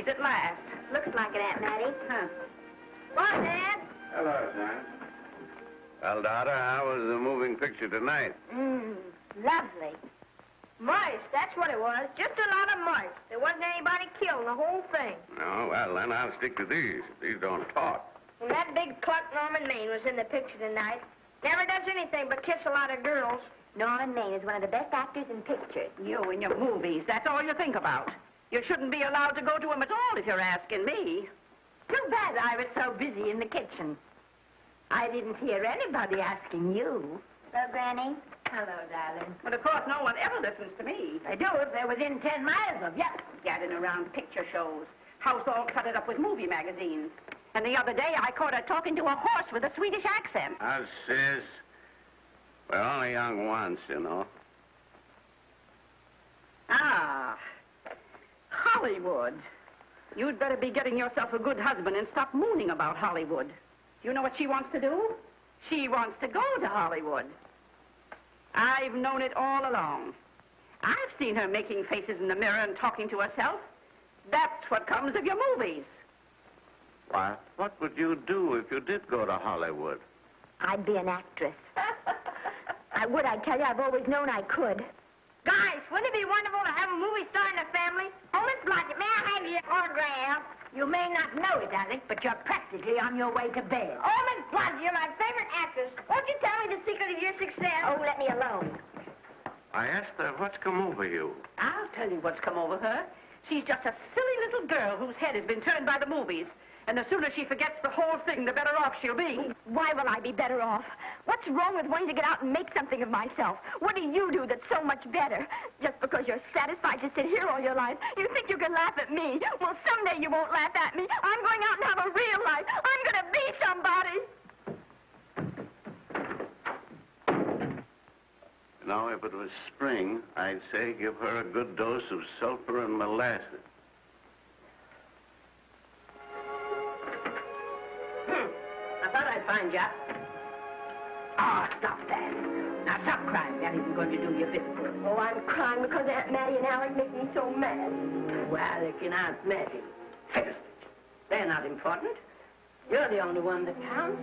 at last. Looks like it, Aunt Mattie. Huh. What, Dad? Hello, son. Well, daughter, how was the moving picture tonight? Lovely. Mice, that's what it was. Just a lot of mice. There wasn't anybody killed in the whole thing. No, well, then I'll stick to these. These don't talk. And that big cluck Norman Maine was in the picture tonight. Never does anything but kiss a lot of girls. Norman Maine is one of the best actors in pictures. You and your movies, that's all you think about. You shouldn't be allowed to go to him at all if you're asking me. Too bad I was so busy in the kitchen. I didn't hear anybody asking you. Hello, Granny. Hello, darling. But of course, no one ever listens to me. I do if they're within 10 miles of you. Gadding around picture shows. House all cluttered up with movie magazines. And the other day, I caught her talking to a horse with a Swedish accent. Sis. We're only young once, you know. Ah, Hollywood. You'd better be getting yourself a good husband and stop mooning about Hollywood. You know what she wants to do? She wants to go to Hollywood. I've known it all along. I've seen her making faces in the mirror and talking to herself. That's what comes of your movies. Why, what would you do if you did go to Hollywood? I'd be an actress. I would, I tell you. I've always known I could. Guys, wouldn't it be wonderful to have a movie star in the family? Oh, Miss Blodgett, may I have your autograph? You may not know it, Alec, but you're practically on your way to bed. Oh, Miss Blodgett, you're my favorite actress. Won't you tell me the secret of your success? Oh, let me alone. I asked her what's come over you. I'll tell you what's come over her. She's just a silly little girl whose head has been turned by the movies. And the sooner she forgets the whole thing, the better off she'll be. Why will I be better off? What's wrong with wanting to get out and make something of myself? What do you do that's so much better? Just because you're satisfied to sit here all your life, you think you can laugh at me. Well, someday you won't laugh at me. I'm going out and have a real life. I'm going to be somebody. You know, if it was spring, I'd say give her a good dose of sulfur and molasses. I thought I'd find you. Oh, stop that. Now, stop crying. That isn't going to do you a bit of good. Oh, I'm crying because Aunt Mattie and Alec make me so mad. Well, Alec and Aunt Mattie. Fiddlesticks. They're not important. You're the only one that counts.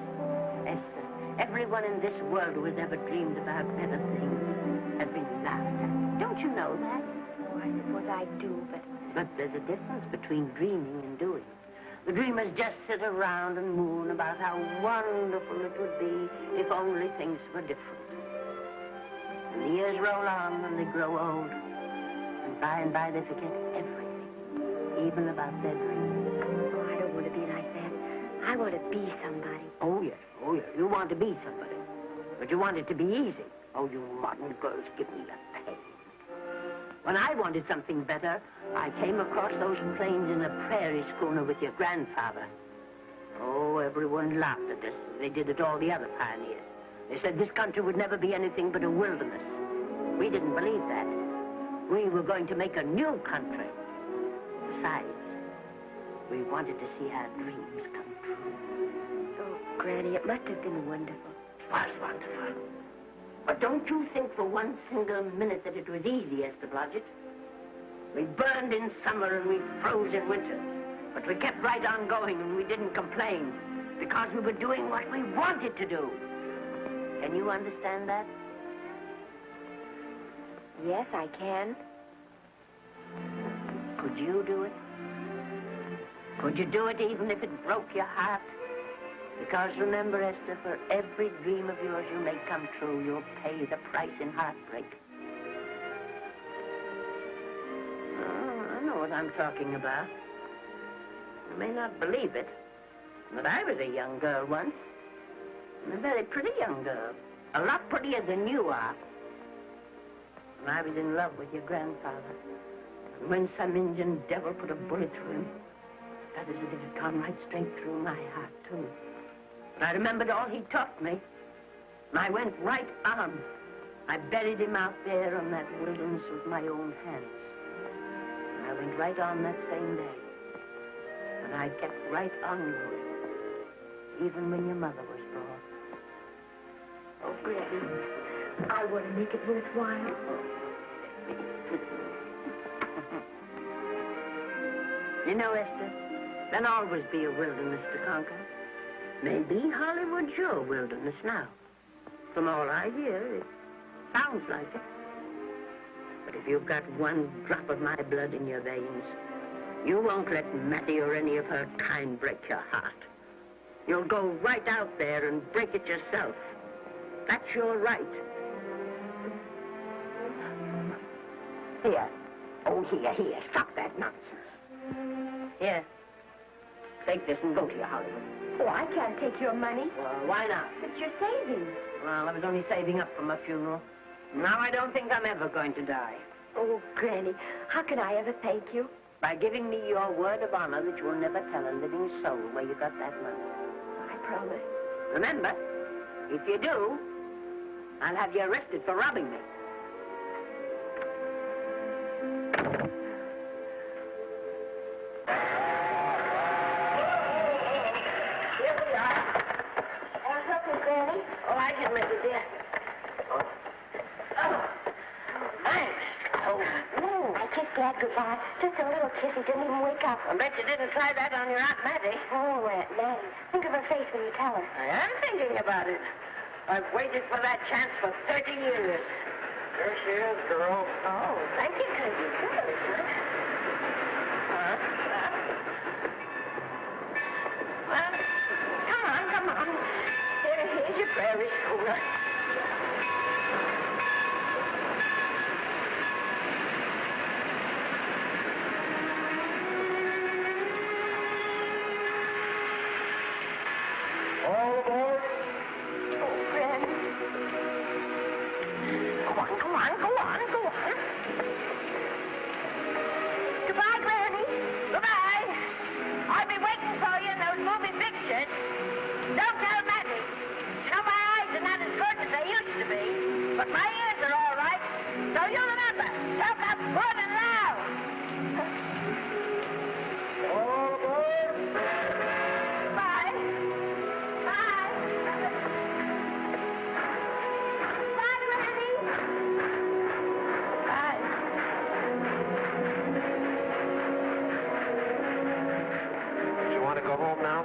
Esther, everyone in this world who has ever dreamed about better things has been laughed at. Don't you know that? Oh, I suppose I do, but... But there's a difference between dreaming and doing. The dreamers just sit around and moon about how wonderful it would be if only things were different. And the years roll on and they grow old. And by they forget everything, even about their dreams. Oh, I don't want to be like that. I want to be somebody. Oh, yes. You want to be somebody. But you want it to be easy. Oh, you modern girls, give me a pain. When I wanted something better, I came across those plains in a prairie schooner with your grandfather. Oh, everyone laughed at us. They did at all the other pioneers. They said this country would never be anything but a wilderness. We didn't believe that. We were going to make a new country. Besides, we wanted to see our dreams come true. Oh, Granny, it must have been wonderful. It was wonderful. But don't you think for one single minute that it was easy, Esther Blodgett? We burned in summer and we froze in winter. But we kept right on going and we didn't complain because we were doing what we wanted to do. Can you understand that? Yes, I can. Could you do it? Could you do it even if it broke your heart? Because remember, Esther, for every dream of yours you make come true, you'll pay the price in heartbreak. Oh, I know what I'm talking about. You may not believe it, but I was a young girl once. And a very pretty young girl. A lot prettier than you are. And I was in love with your grandfather. And when some Indian devil put a bullet through him, that is as if it had gone right straight through my heart, too. But I remembered all he taught me. And I went right on. I buried him out there on that wilderness with my own hands. And I went right on that same day. And I kept right on going, even when your mother was born. Oh, Granny, I want to make it worthwhile. You know, Esther, there'll always be a wilderness to conquer. Maybe Hollywood's your wilderness now. From all I hear, it sounds like it. But if you've got one drop of my blood in your veins, you won't let Mattie or any of her kind break your heart. You'll go right out there and break it yourself. That's your right. Here. Oh, here. Stop that nonsense. Here. Take this and go to your Hollywood. Oh, I can't take your money. Well, why not? It's your savings. Well, I was only saving up for my funeral. Now I don't think I'm ever going to die. Oh, Granny, how can I ever thank you? By giving me your word of honor that you'll never tell a living soul where you got that money. I promise. Remember, if you do, I'll have you arrested for robbing me. Here we are. Want something, Granny? Oh, I can make it, dear. Oh, thanks. Oh, I kissed Dad goodbye. Just a little kiss. He didn't even wake up. I bet you didn't try that on your Aunt Mattie. Oh, Aunt Mattie. Think of her face when you tell her. I am thinking about it. I've waited for that chance for 30 years. There she is, girl. Oh, thank you, Cousin. Well, come on. Here's your prairie schooner. All aboard. Oh, Granny. Go on. Goodbye, Granny. Goodbye. I'll be waiting for you in those movie pictures. Don't tell Mattie. You know, my eyes are not as good as they used to be, but my ears are all right. So you remember, talk up good and loud. All aboard. Bye. Bye. Bye, Granny. Bye. You want to go home now?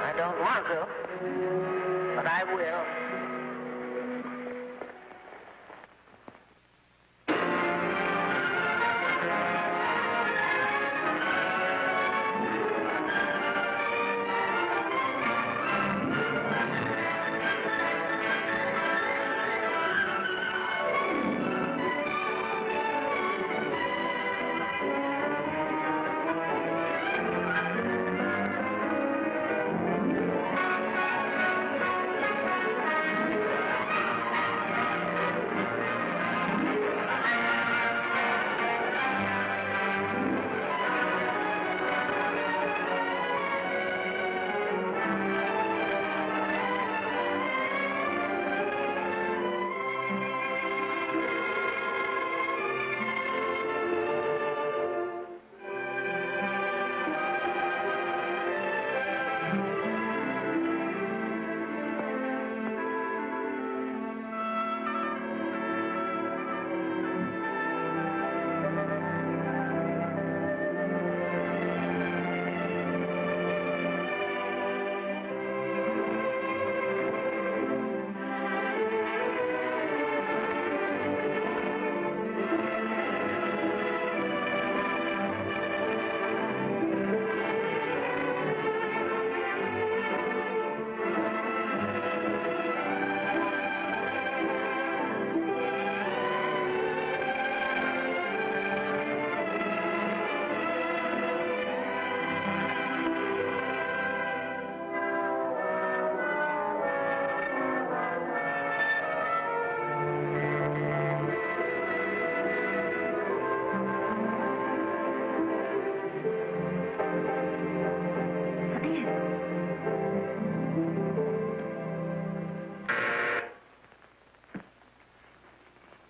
I don't want to, but I will.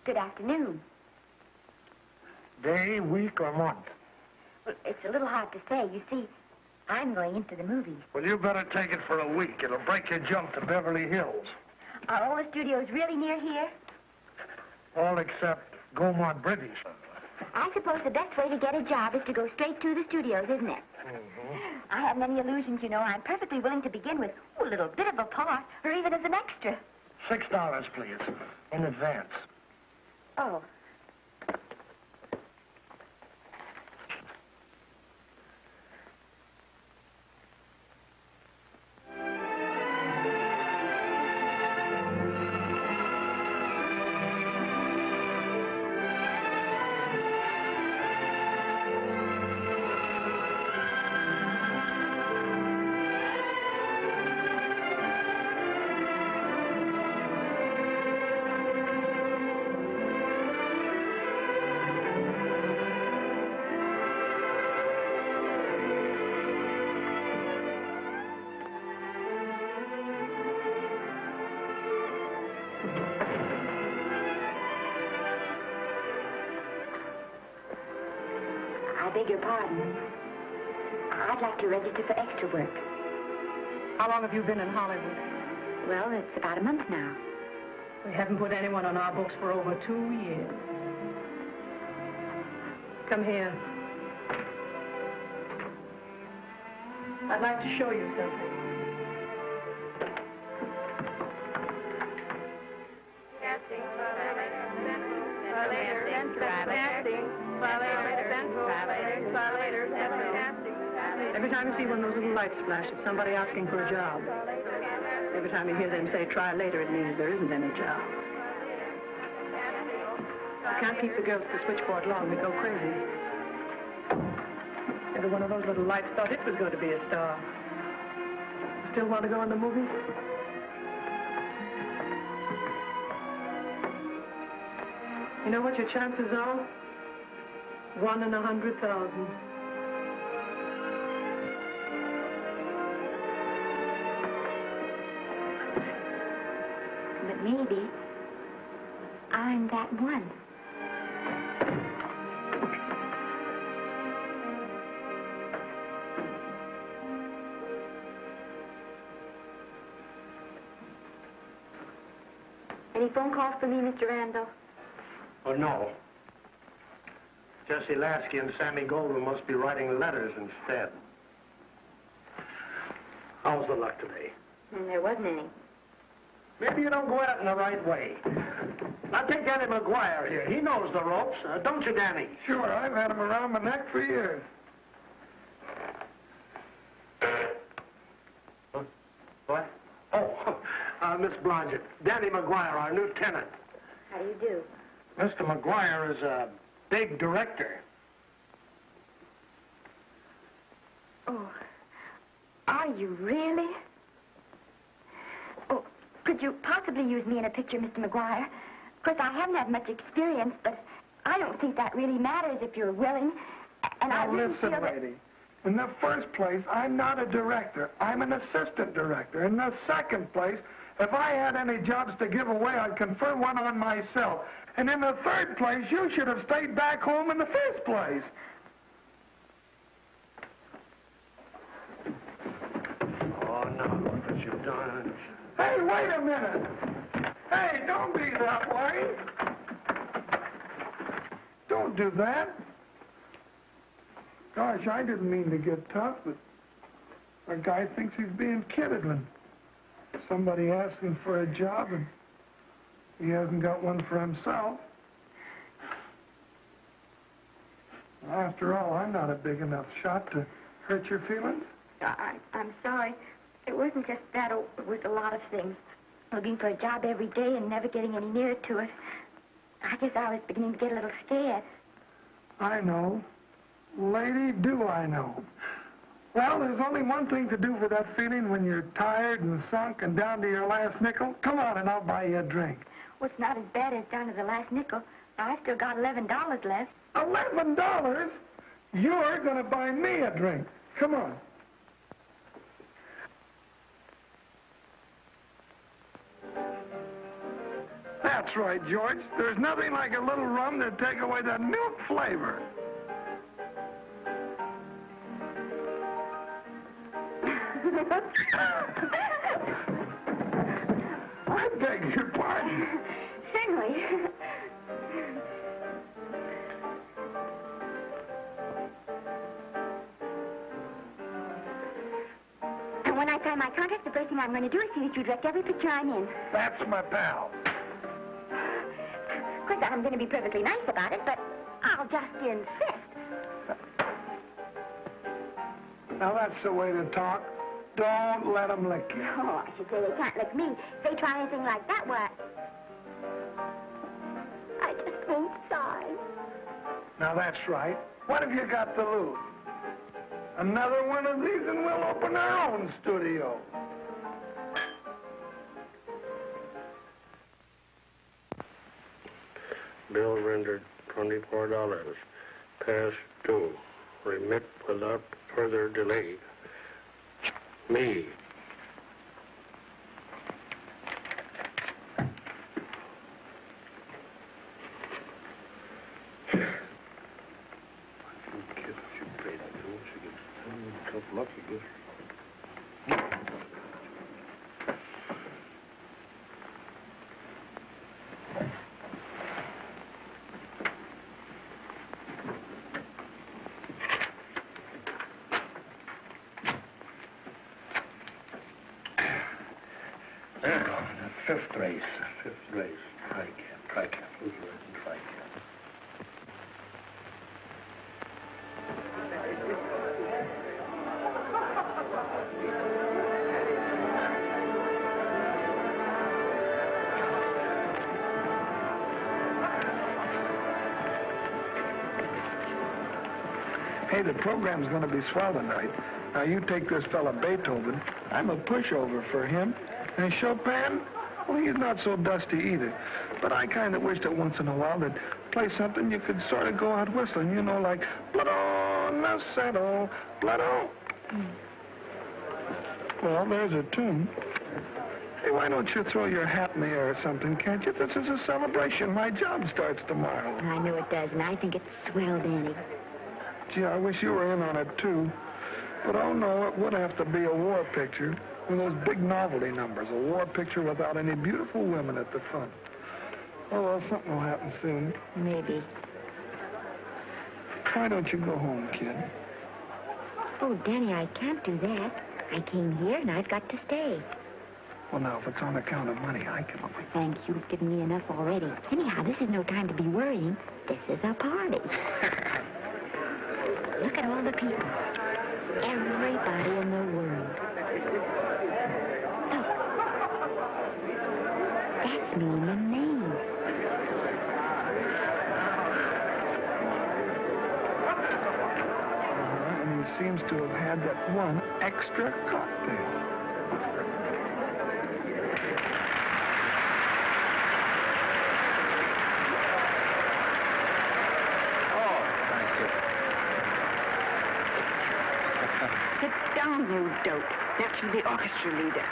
Good afternoon. Day, week, or month? Well, it's a little hard to say. You see, I'm going into the movies. Well, you better take it for a week. It'll break your jump to Beverly Hills. Are all the studios really near here? All except Gaumont British. I suppose the best way to get a job is to go straight to the studios, isn't it? Mm-hmm. I have many illusions, you know. I'm perfectly willing to begin with a little bit of a part, or even as an extra. $6, please, in advance. Oh. I beg your pardon. I'd like to register for extra work. How long have you been in Hollywood? Well, it's about a month now. We haven't put anyone on our books for over 2 years. Come here. I'd like to show you something. Every time you see one of those little lights flash, it's somebody asking for a job. Every time you hear them say, try later, it means there isn't any job. You can't keep the girls at the switchboard long. They go crazy. Every one of those little lights thought it was going to be a star. Still want to go in the movies? You know what your chances are? 1 in 100,000. But maybe I'm that one. Any phone calls for me, Mr. Randall? Oh, no. Jesse Lasky and Sammy Goldwyn must be writing letters instead. How's the luck today? There wasn't any. Maybe you don't go at it in the right way. Now take Danny McGuire here. He knows the ropes. Don't you, Danny? Sure, I've had him around my neck for years. Huh? What? Oh, Miss Blodgett. Danny McGuire, our new tenant. How do you do? Mr. McGuire is a big director. Oh, are you really? Oh, could you possibly use me in a picture, Mr. McGuire? Of course, I haven't had much experience, but I don't think that really matters if you're willing. And I Now really listen, feel that... lady. In the first place, I'm not a director. I'm an assistant director. In the second place, if I had any jobs to give away, I'd confer one on myself. And in the third place, you should have stayed back home in the first place. Oh, no, what have you done? Hey, wait a minute. Hey, don't be that way. Don't do that. Gosh, I didn't mean to get tough, but a guy thinks he's being kidded when somebody asks him for a job and he hasn't got one for himself. After all, I'm not a big enough shot to hurt your feelings. I'm sorry. It wasn't just that. It was a lot of things. Looking for a job every day and never getting any nearer to it. I guess I was beginning to get a little scared. I know. Lady, do I know. Well, there's only one thing to do for that feeling when you're tired and sunk and down to your last nickel. Come on and I'll buy you a drink. Well, it's not as bad as down to the last nickel. I've still got $11 left. $11? You're going to buy me a drink. Come on. That's right, George. There's nothing like a little rum to take away the milk flavor. I beg your pardon. Certainly. sign my contract, the first thing I'm going to do is see that you direct every picture I'm in. That's my pal. Of course, I'm going to be perfectly nice about it, but I'll just insist. Now, that's the way to talk. Don't let them lick you. Oh, I should say they can't lick me. If they try anything like that, why... I just won't sign. Now, that's right. What have you got to lose? Another one of these and we'll open our own studio. Bill rendered $24. Past due. Remit without further delay. Me. Fifth race. Tricap. Who's writing tricap? Hey, the program's going to be swell tonight. Now, you take this fella Beethoven. I'm a pushover for him. And Chopin, well, he's not so dusty either. But I kind of wish that once in a while they'd play something you could sort of go out whistling, you know, like Blood on the Saddle, Blood on. Well, there's a tune. Hey, why don't you throw your hat in the air or something, can't you? This is a celebration. My job starts tomorrow. I know it does, and I think it's swell, Danny. Gee, I wish you were in on it, too. But, oh, no, it would have to be a war picture. One of those big novelty numbers, a war picture without any beautiful women at the front. Oh, well, something will happen soon. Maybe. Why don't you go home, kid? Oh, Danny, I can't do that. I came here, and I've got to stay. Well, now, if it's on account of money, I can... Thanks, you've given me enough already. Anyhow, this is no time to be worrying. This is a party. Look at all the people. Everybody in the world. Look. That's me in the name. And he seems to have had that one extra cocktail. Sit down, you dope. That's for the orchestra leader.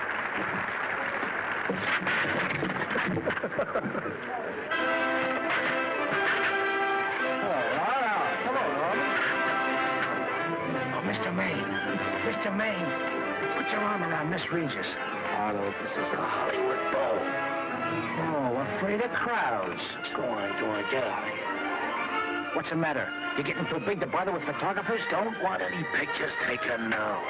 Oh, Mr. Maine. Mr. Maine, put your arm around Miss Regis. Otto, this is the Hollywood Bowl. Oh, afraid of crowds. Go on, get out of here. What's the matter? You getting too big to bother with photographers? Don't want any pictures taken now.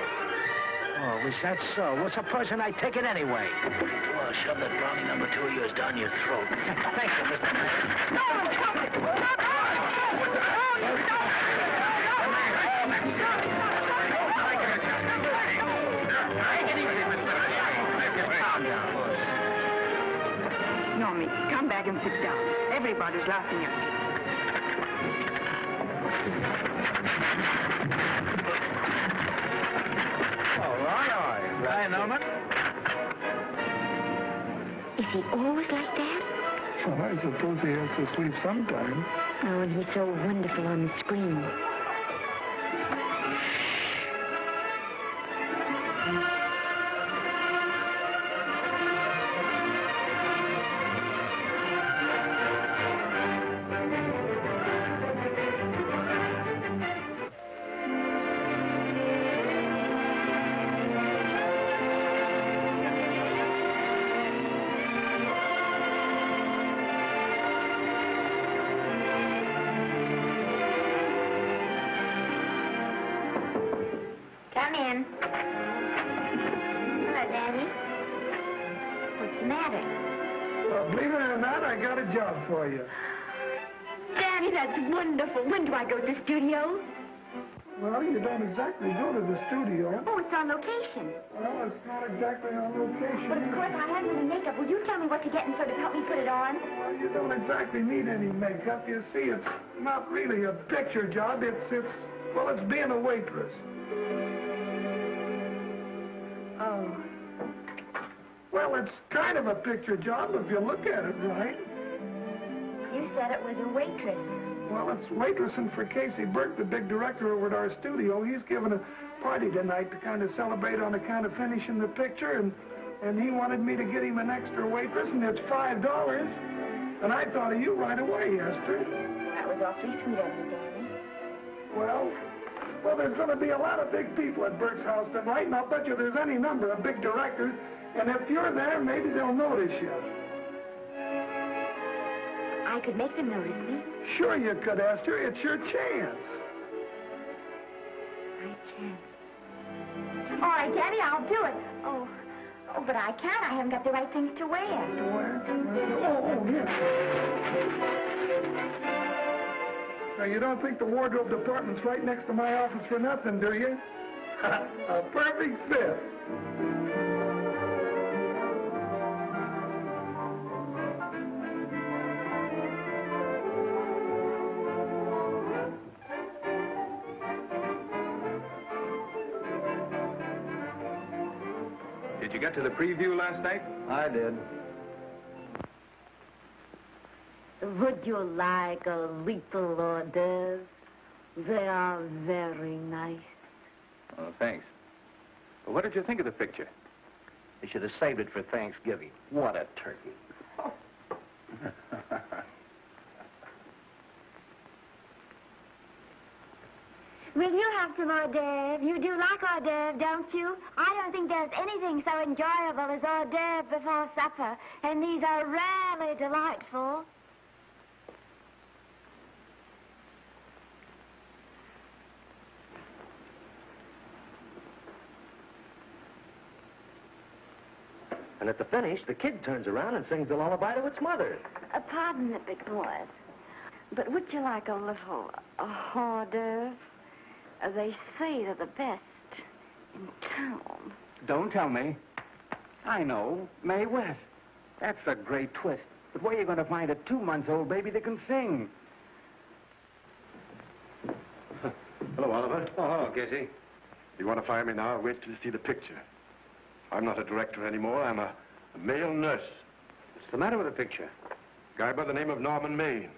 Oh, is that so? Well, supposing I take it anyway. Well, shove that brownie number 2 of yours down your throat. Thank you, Mr. Maine. No, stop it! Normie, come back and sit down. Everybody's laughing at you. All right. Hi, Norman. Is he always like that? Well, I suppose he has to sleep sometime. Oh, and he's so wonderful on the screen. Well, believe it or not, I got a job for you. Daddy, that's wonderful. When do I go to the studio? Well, you don't exactly go to the studio. Oh, it's on location. Well, it's not exactly on location. But of course, I have any makeup. Will you tell me what to get and sort of help me put it on? Well, you don't exactly need any makeup. You see, it's not really a picture job. It's being a waitress. Oh. Well, it's kind of a picture job if you look at it right. You said it was a waitress. Well, it's waitressing for Casey Burke, the big director over at our studio. He's giving a party tonight to kind of celebrate on account of finishing the picture, and he wanted me to get him an extra waitress, and it's $5. And I thought of you right away, Esther. That was awfully sweet of you, Daddy. Well, there's going to be a lot of big people at Burke's house tonight, and I'll bet you there's any number of big directors, and if you're there, maybe they'll notice you. I could make them notice me. Sure you could, Esther. It's your chance. My chance. All right, Daddy, I'll do it. Oh, but I can't. I haven't got the right things to wear. Oh, yeah. Now, you don't think the wardrobe department's right next to my office for nothing, do you? A perfect fit. Did you get to the preview last night? I did. Would you like a little hors d'oeuvre? They are very nice. Oh, thanks. Well, what did you think of the picture? You should have saved it for Thanksgiving. What a turkey. Will you have some hors d'oeuvre? You do like hors d'oeuvre, don't you? I don't think there's anything so enjoyable as hors d'oeuvre before supper, and these are rarely delightful. And at the finish, the kid turns around and sings the lullaby to its mother. Pardon the big boys, but would you like a little hors d'oeuvre? They say they're the best in town. Don't tell me. I know. Mae West. That's a great twist. But where are you going to find a 2-month-old baby that can sing? Hello, Oliver. Oh, hello, Casey. You want to fire me now? Wait till you see the picture. I'm not a director anymore. I'm a male nurse. What's the matter with the picture? Guy by the name of Norman Maine.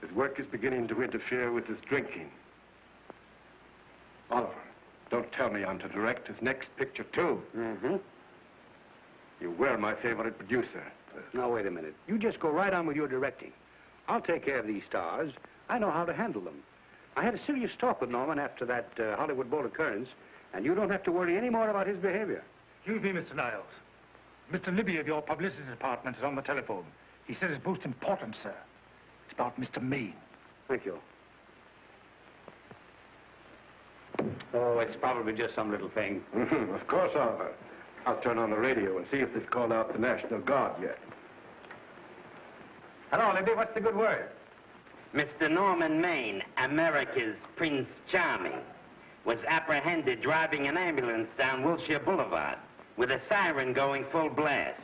His work is beginning to interfere with his drinking. Oliver, don't tell me I'm to direct his next picture, too. Mm-hmm. You were my favorite producer. Now, wait a minute. You just go right on with your directing. I'll take care of these stars. I know how to handle them. I had a serious talk with Norman after that Hollywood Bowl occurrence, and you don't have to worry any more about his behavior. Excuse me, Mr. Niles. Mr. Libby of your publicity department is on the telephone. He says it's most important, sir. It's about Mr. Maine. Thank you. Oh, it's probably just some little thing. Of course, Oliver. I'll turn on the radio and see if they've called out the National Guard yet. Hello, Libby. What's the good word? Mr. Norman Maine, America's Prince Charming, was apprehended driving an ambulance down Wilshire Boulevard with a siren going full blast.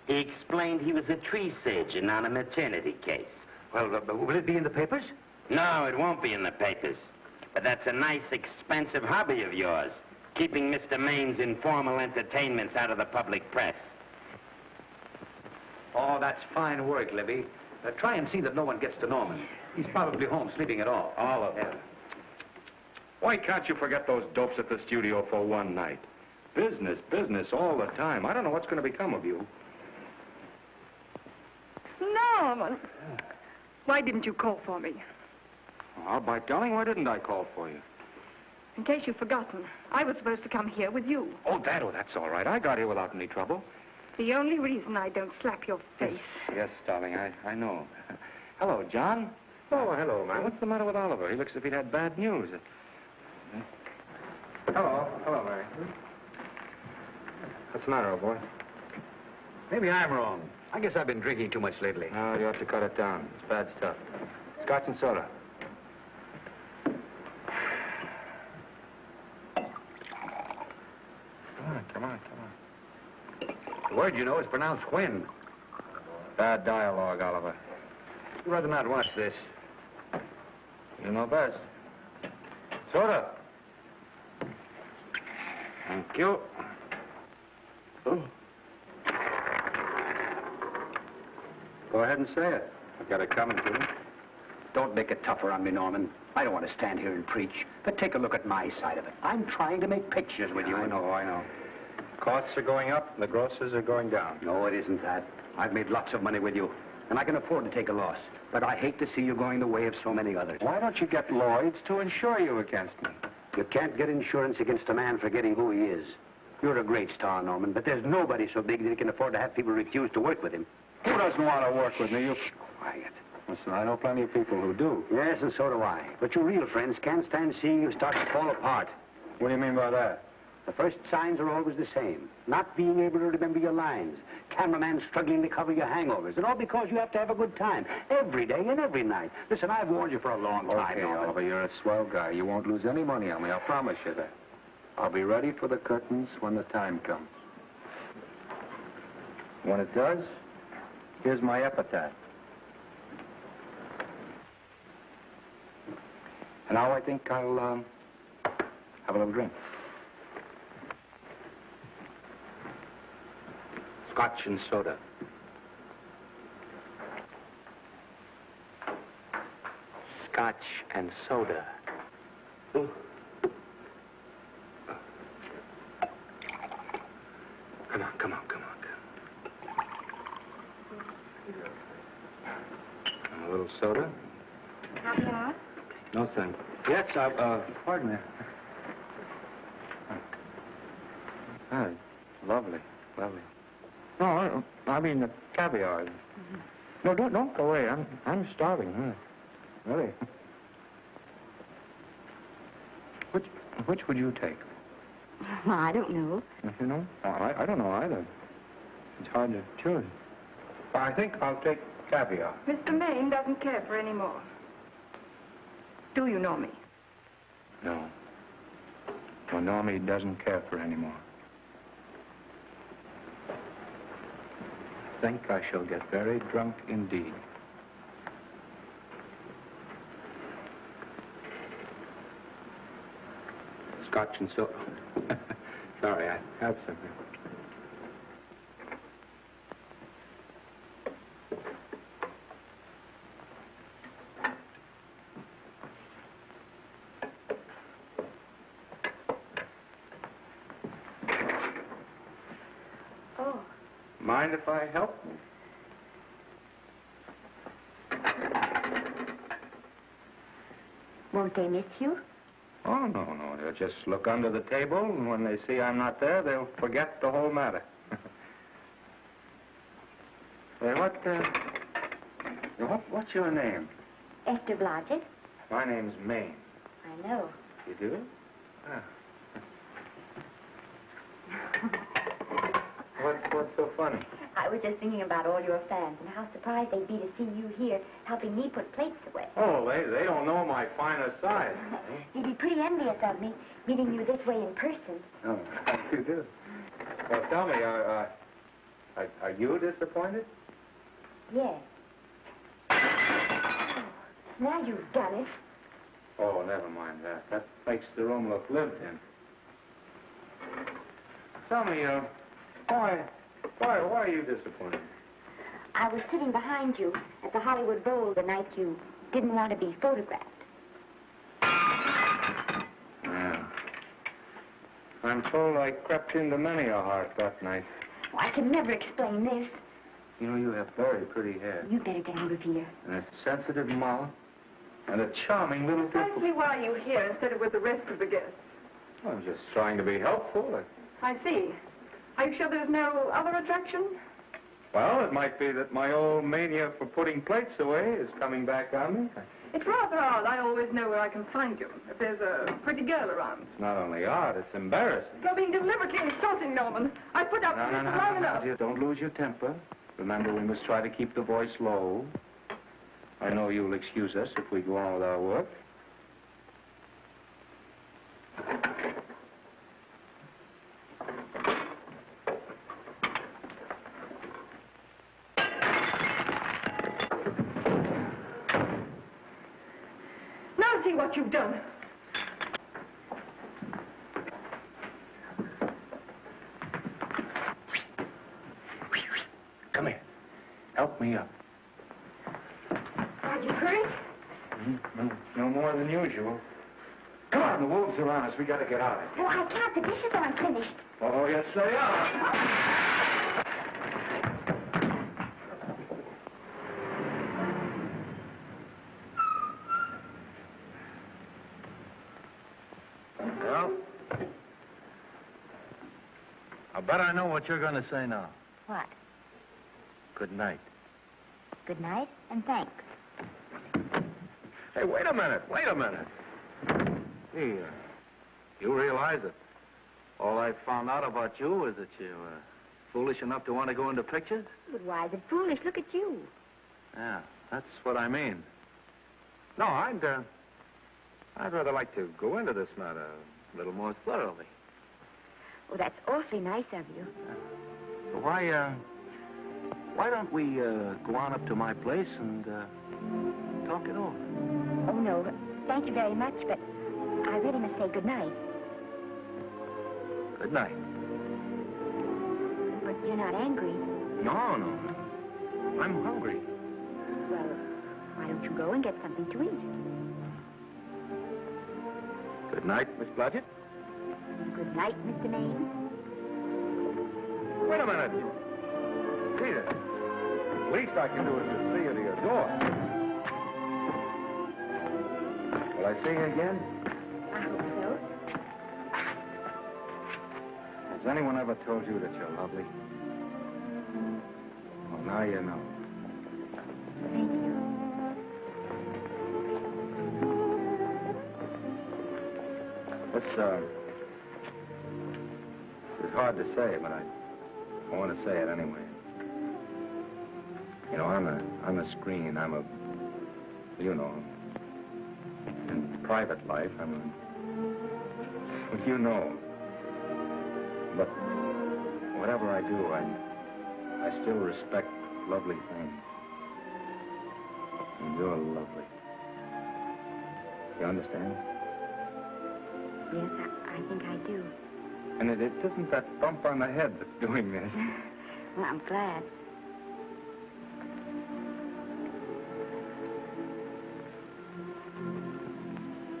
He explained he was a tree surgeon on a maternity case. Well, will it be in the papers? No, it won't be in the papers. But that's a nice, expensive hobby of yours, keeping Mr. Maine's informal entertainments out of the public press. Oh, that's fine work, Libby. Try and see that no one gets to Norman. He's probably home sleeping it off. All of them. Why can't you forget those dopes at the studio for one night? Business, business all the time. I don't know what's going to become of you. Norman, why didn't you call for me? Oh, by darling, why didn't I call for you? In case you've forgotten, I was supposed to come here with you. Oh, that's all right. I got here without any trouble. The only reason I don't slap your face. Yes, darling, I know. Hello, John. Oh, hello, man. What's the matter with Oliver? He looks as if he'd had bad news. Hello, Mary. What's the matter, old boy? Maybe I'm wrong. I guess I've been drinking too much lately. No, you ought to cut it down. It's bad stuff. Scotch and soda. Come on. The word, you know, is pronounced when. Bad dialogue, Oliver. I'd rather not watch this. You know best. Soda. Thank you. Oh. Go ahead and say it. I've got it coming to me. Don't make it tougher on me, Norman. I don't want to stand here and preach, but take a look at my side of it. I'm trying to make pictures with you. I know. Costs are going up, and the grosses are going down. No, it isn't that. I've made lots of money with you, and I can afford to take a loss. But I hate to see you going the way of so many others. Why don't you get Lloyd's to insure you against me? You can't get insurance against a man forgetting who he is. You're a great star, Norman, but there's nobody so big that he can afford to have people refuse to work with him. Who doesn't want to work with me? You... Quiet. Listen, I know plenty of people who do. Yes, and so do I. But your real friends can't stand seeing you start to fall apart. What do you mean by that? The first signs are always the same. Not being able to remember your lines. Cameraman struggling to cover your hangovers. And all because you have to have a good time. Every day and every night. Listen, I've warned you for a long time, Okay, Norman. Oliver, you're a swell guy. You won't lose any money on me. I'll promise you that. I'll be ready for the curtains when the time comes. When it does, here's my epitaph. And now I think I'll, have a little drink. Scotch and soda. Scotch and soda. Ooh. Come on. A little soda? Caviar? No, thank you. Yes, pardon me. Lovely. No, I mean the caviar. Mm-hmm. No, don't go away. I'm starving. Really. Which would you take? Well, I don't know. You know? I don't know either. It's hard to choose. I think I'll take caviar. Mr. Maine doesn't care for any more. Do you know me? No. Well, Normie doesn't care for any more. I think I shall get very drunk indeed. Scotch and soda. Sorry, I have something. Oh. Mind if I help? Won't they miss you? Oh, no. They'll just look under the table, and when they see I'm not there, they'll forget the whole matter. Hey, what's your name? Esther Blodgett. My name's Maine. I know. You do? Ah. What's so funny? I was just thinking about all your fans and how surprised they'd be to see you here helping me put plates away. Oh, they don't know my finer side. They'd be pretty envious of me, meeting you this way in person. Oh, you do? Well, tell me, are you disappointed? Yes. Oh, now you've done it. Oh, never mind that. That makes the room look lived in. Tell me, why are you disappointed? I was sitting behind you at the Hollywood Bowl the night you didn't want to be photographed. Yeah. I'm told I crept into many a heart that night. Oh, I can never explain this. You know, you have very pretty hair. You better get out of here. And a sensitive mouth. And a charming little Precisely why are you here instead of with the rest of the guests? I'm just trying to be helpful. I see. Are you sure there's no other attraction? Well, it might be that my old mania for putting plates away is coming back on me. It's rather odd. I always know where I can find you if there's a pretty girl around. It's not only odd, it's embarrassing. You're being deliberately insulting, Norman. I put up with this long enough. Dear, don't lose your temper. Remember, we must try to keep the voice low. I know you'll excuse us if we go on with our work. Now see what you've done. Come here. Help me up. Are you hurt? No more than usual. Come on, the wolves are on us. We gotta get out of here. Oh, I can't. The dishes aren't finished. Oh, yes, they are. Well, I bet I know what you're going to say now. What? Good night. Good night, and thanks. Hey, wait a minute. Hey, you realize that all I found out about you is that you're foolish enough to want to go into pictures? But why is it foolish? Look at you. Yeah, that's what I mean. No, I'd rather like to go into this matter a little more thoroughly. Oh, that's awfully nice of you. Why don't we go on up to my place and talk it over? Oh, no. Thank you very much, but I really must say good night. Good night. But you're not angry. No. I'm hungry. Well, why don't you go and get something to eat? Good night, Miss Blodgett. Good night, Mr. Maine. Wait a minute. Peter, the least I can do is to see you to your door. Will I see you again? I hope so. Has anyone ever told you that you're lovely? Well, now you know. Thank you. It's hard to say, but I want to say it anyway. You know, I'm a screen. You know, in private life, well, you know. But whatever I do, I still respect lovely things. And you're lovely. You understand? Yes, I think I do. And it isn't that bump on the head that's doing this. Well, I'm glad.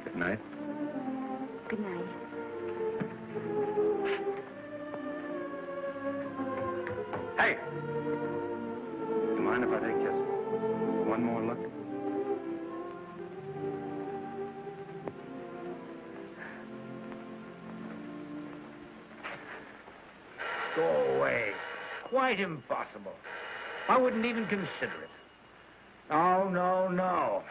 Good night. Good night. Hey! You mind if I take just one more look? Go away. Quite impossible. I wouldn't even consider it. No.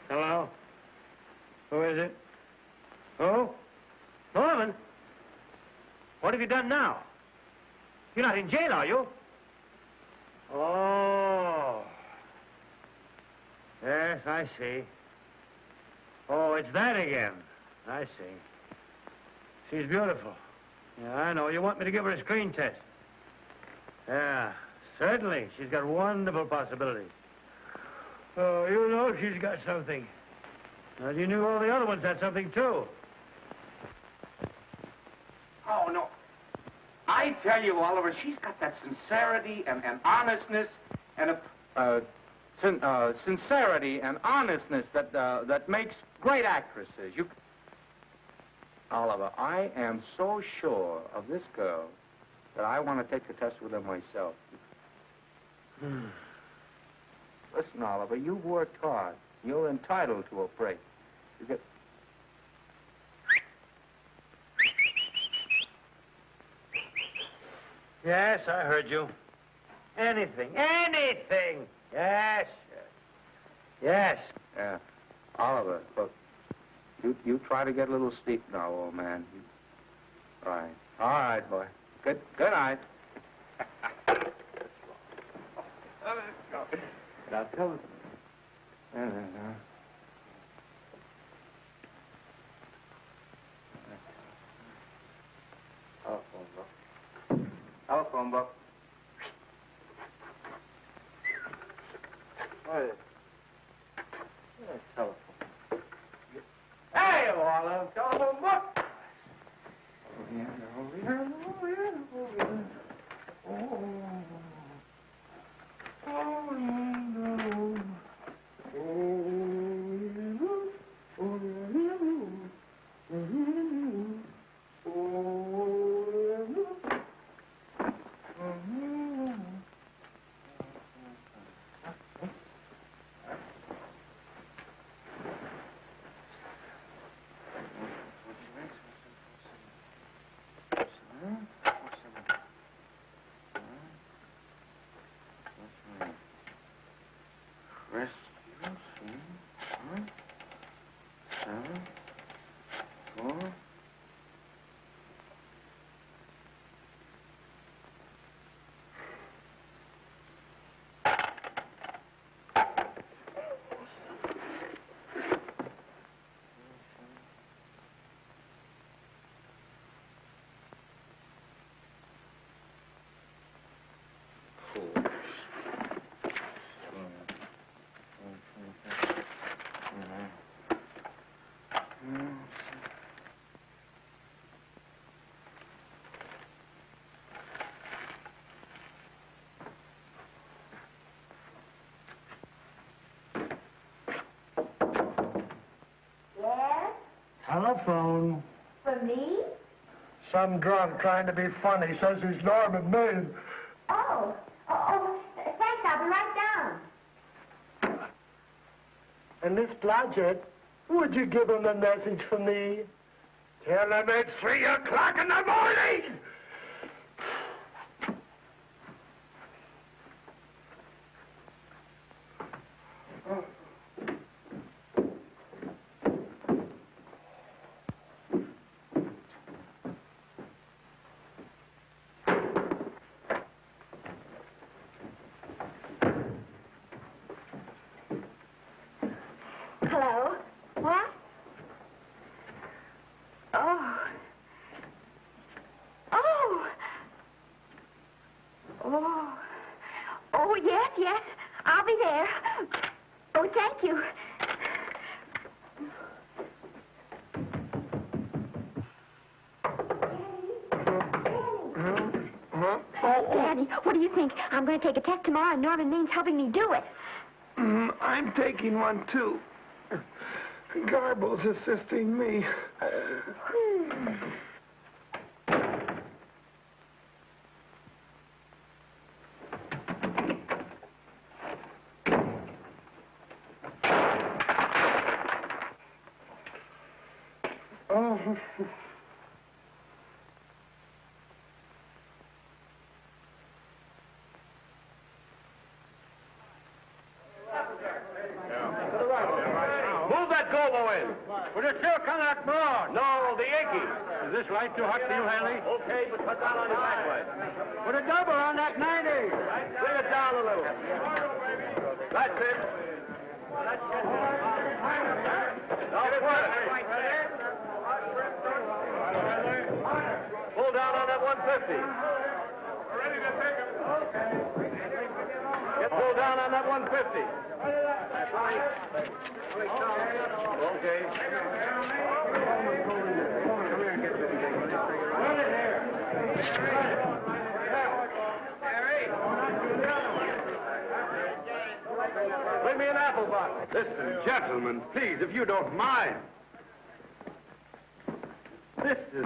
Hello? Who is it? Who? Wellman? What have you done now? You're not in jail, are you? Oh. Yes, I see. Oh, it's that again. I see. She's beautiful. Yeah, I know. You want me to give her a screen test? Yeah, certainly. She's got wonderful possibilities. Oh, you know she's got something. Well, you knew all the other ones had something, too. Oh, no. I tell you, Oliver, she's got that sincerity and honestness and sincerity and honestness that makes great actresses. Oliver, I am so sure of this girl that I want to take the test with her myself. Listen, Oliver, you've worked hard. You're entitled to a break. You get... Yes, I heard you. Anything. Yes. Yeah. Oliver, look. You try to get a little sleep now, old man. All right. All right, boy. Good night. Now, tell us. Telephone book. Hey. Telephone. Hey, Olive, telephone book. Telephone. For me? Some drunk trying to be funny says he's Norman Maine. Oh, thanks. I'll be right down. And Miss Blodgett, would you give him a message for me? Tell him it's 3 o'clock in the morning! Hello? What? Oh. Oh. Oh. Oh, yes. I'll be there. Oh, thank you. Daddy, what do you think? I'm going to take a test tomorrow, and Norman Main's helping me do it. I'm taking one, too. Garble's assisting me. Oh. Move that Golo in. Would it still come that more? No, the Yankee. Is this light too hot for you, Hanley? Okay, but cut down on your back light. Put a double on that 90. Bring it down a little. That's it. Now put it. Pull down on that 150. Ready to take it. Get pulled down on that 150. Okay. Bring me an apple box. Listen, gentlemen, please, if you don't mind. This is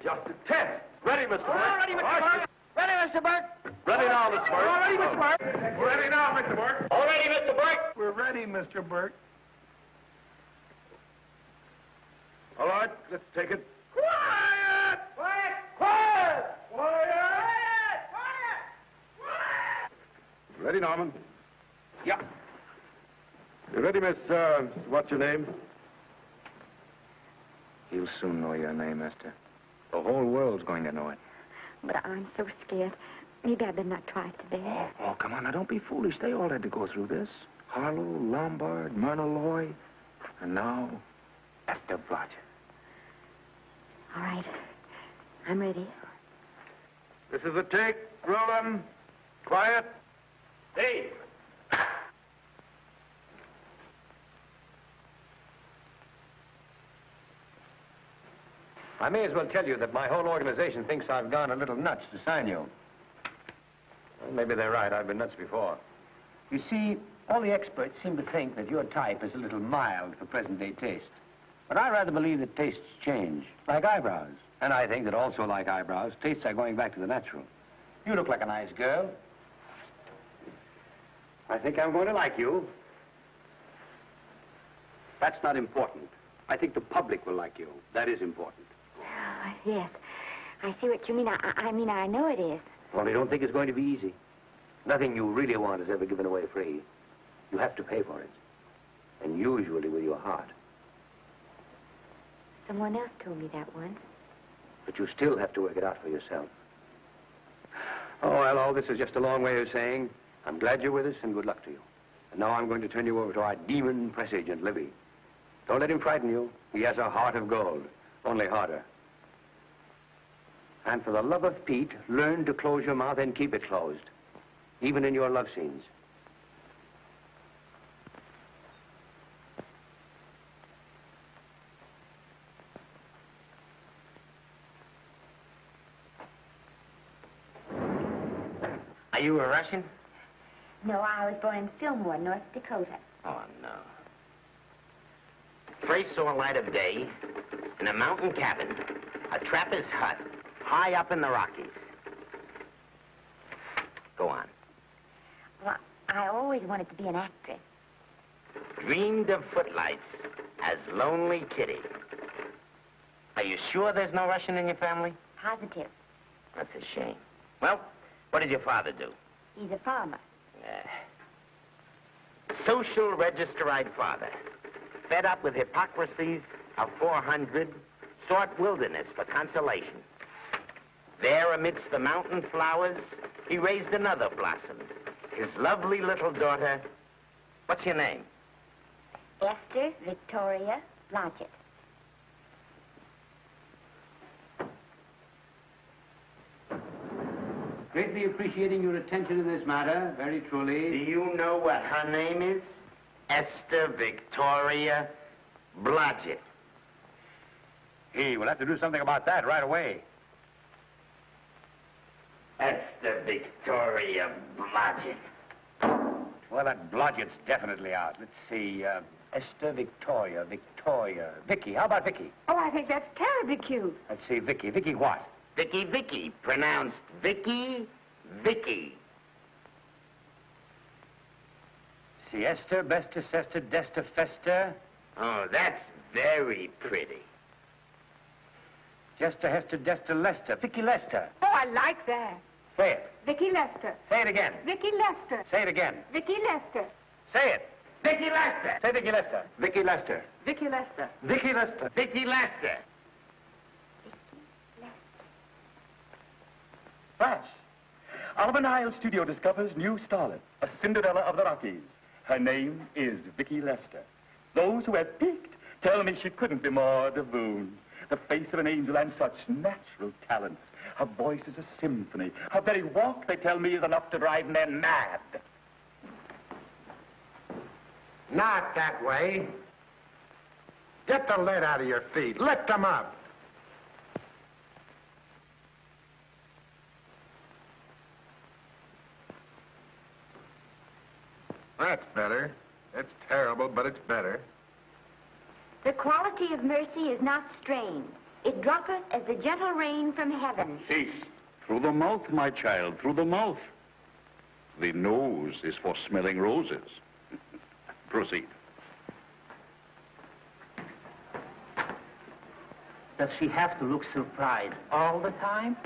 just a test. Ready, Mr. Burke? All ready, Mr. Burke. Ready, Mr. Burke? Ready now, Mr. Burke. All ready, Mr. Burke. We're ready now, Mr. Burke. All ready, Mr. Burke. We're ready, Mr. Burke. All right, let's take it. Quiet! Quiet! Quiet! Quiet! Quiet! Ready, Norman? Yeah. You ready, miss, what's your name? You'll soon know your name, Esther. The whole world's going to know it. But I'm so scared. Maybe I better not try it today. Oh, come on, now, don't be foolish. They all had to go through this. Harlow, Lombard, Myrna Loy, and now Esther Blodgett. All right. I'm ready. This is a take. Rolling. Quiet. Dave. I may as well tell you that my whole organization thinks I've gone a little nuts to sign you. Well, maybe they're right. I've been nuts before. You see, all the experts seem to think that your type is a little mild for present-day taste. But I rather believe that tastes change, like eyebrows. And I think that also, like eyebrows, tastes are going back to the natural. You look like a nice girl. I think I'm going to like you. That's not important. I think the public will like you. That is important. Oh, yes. I see what you mean. I mean, I know it is. Only don't think it's going to be easy. Nothing you really want is ever given away free. You have to pay for it. And usually with your heart. Someone else told me that once. But you still have to work it out for yourself. Oh, well, all this is just a long way of saying, I'm glad you're with us and good luck to you. And now I'm going to turn you over to our demon press agent, Libby. Don't let him frighten you. He has a heart of gold, only harder. And for the love of Pete, learn to close your mouth and keep it closed, even in your love scenes. Are you a Russian? No, I was born in Fillmore, North Dakota. Oh, no. First saw light of day in a mountain cabin, a trapper's hut, high up in the Rockies. Go on. Well, I always wanted to be an actress. Dreamed of footlights as Lonely Kitty. Are you sure there's no Russian in your family? Positive. That's a shame. Well, what does your father do? He's a farmer. Social registerite father. Fed up with hypocrisies of 400, sought wilderness for consolation. There amidst the mountain flowers, he raised another blossom. His lovely little daughter. What's your name? Esther Victoria Blodgett. Greatly appreciating your attention in this matter, very truly. Do you know what her name is? Esther Victoria Blodgett. Hey, we'll have to do something about that right away. Esther Victoria Blodgett. Well, that Blodgett's definitely out. Let's see, Esther Victoria. Vicky, how about Vicky? Oh, I think that's terribly cute. Let's see, Vicky. Vicky what? Vicky, pronounced Vicky. See, Esther, Besta, Sesta, Desta, Festa. Oh, that's very pretty. Jester, Hester, Desta, Lester. Vicky Lester. Oh, I like that. Say it. Vicky Lester. Say it again. Vicky Lester. Say it again. Vicky Lester. Say it. Vicky Lester. Say Vicky Lester. Vicky Lester. Vicky Lester. Vicky Lester. Vicky Lester. Flash. Oliver Nile Studio discovers new starlet, a Cinderella of the Rockies. Her name is Vicky Lester. Those who have peeked tell me she couldn't be more divoon. The face of an angel and such natural talents. Her voice is a symphony. Her very walk, they tell me, is enough to drive men mad. Not that way. Get the lead out of your feet. Lift them up. That's better. It's terrible, but it's better. The quality of mercy is not strained. It droppeth as the gentle rain from heaven. Cease. Through the mouth, my child, through the mouth. The nose is for smelling roses. Proceed. Does she have to look surprised all the time?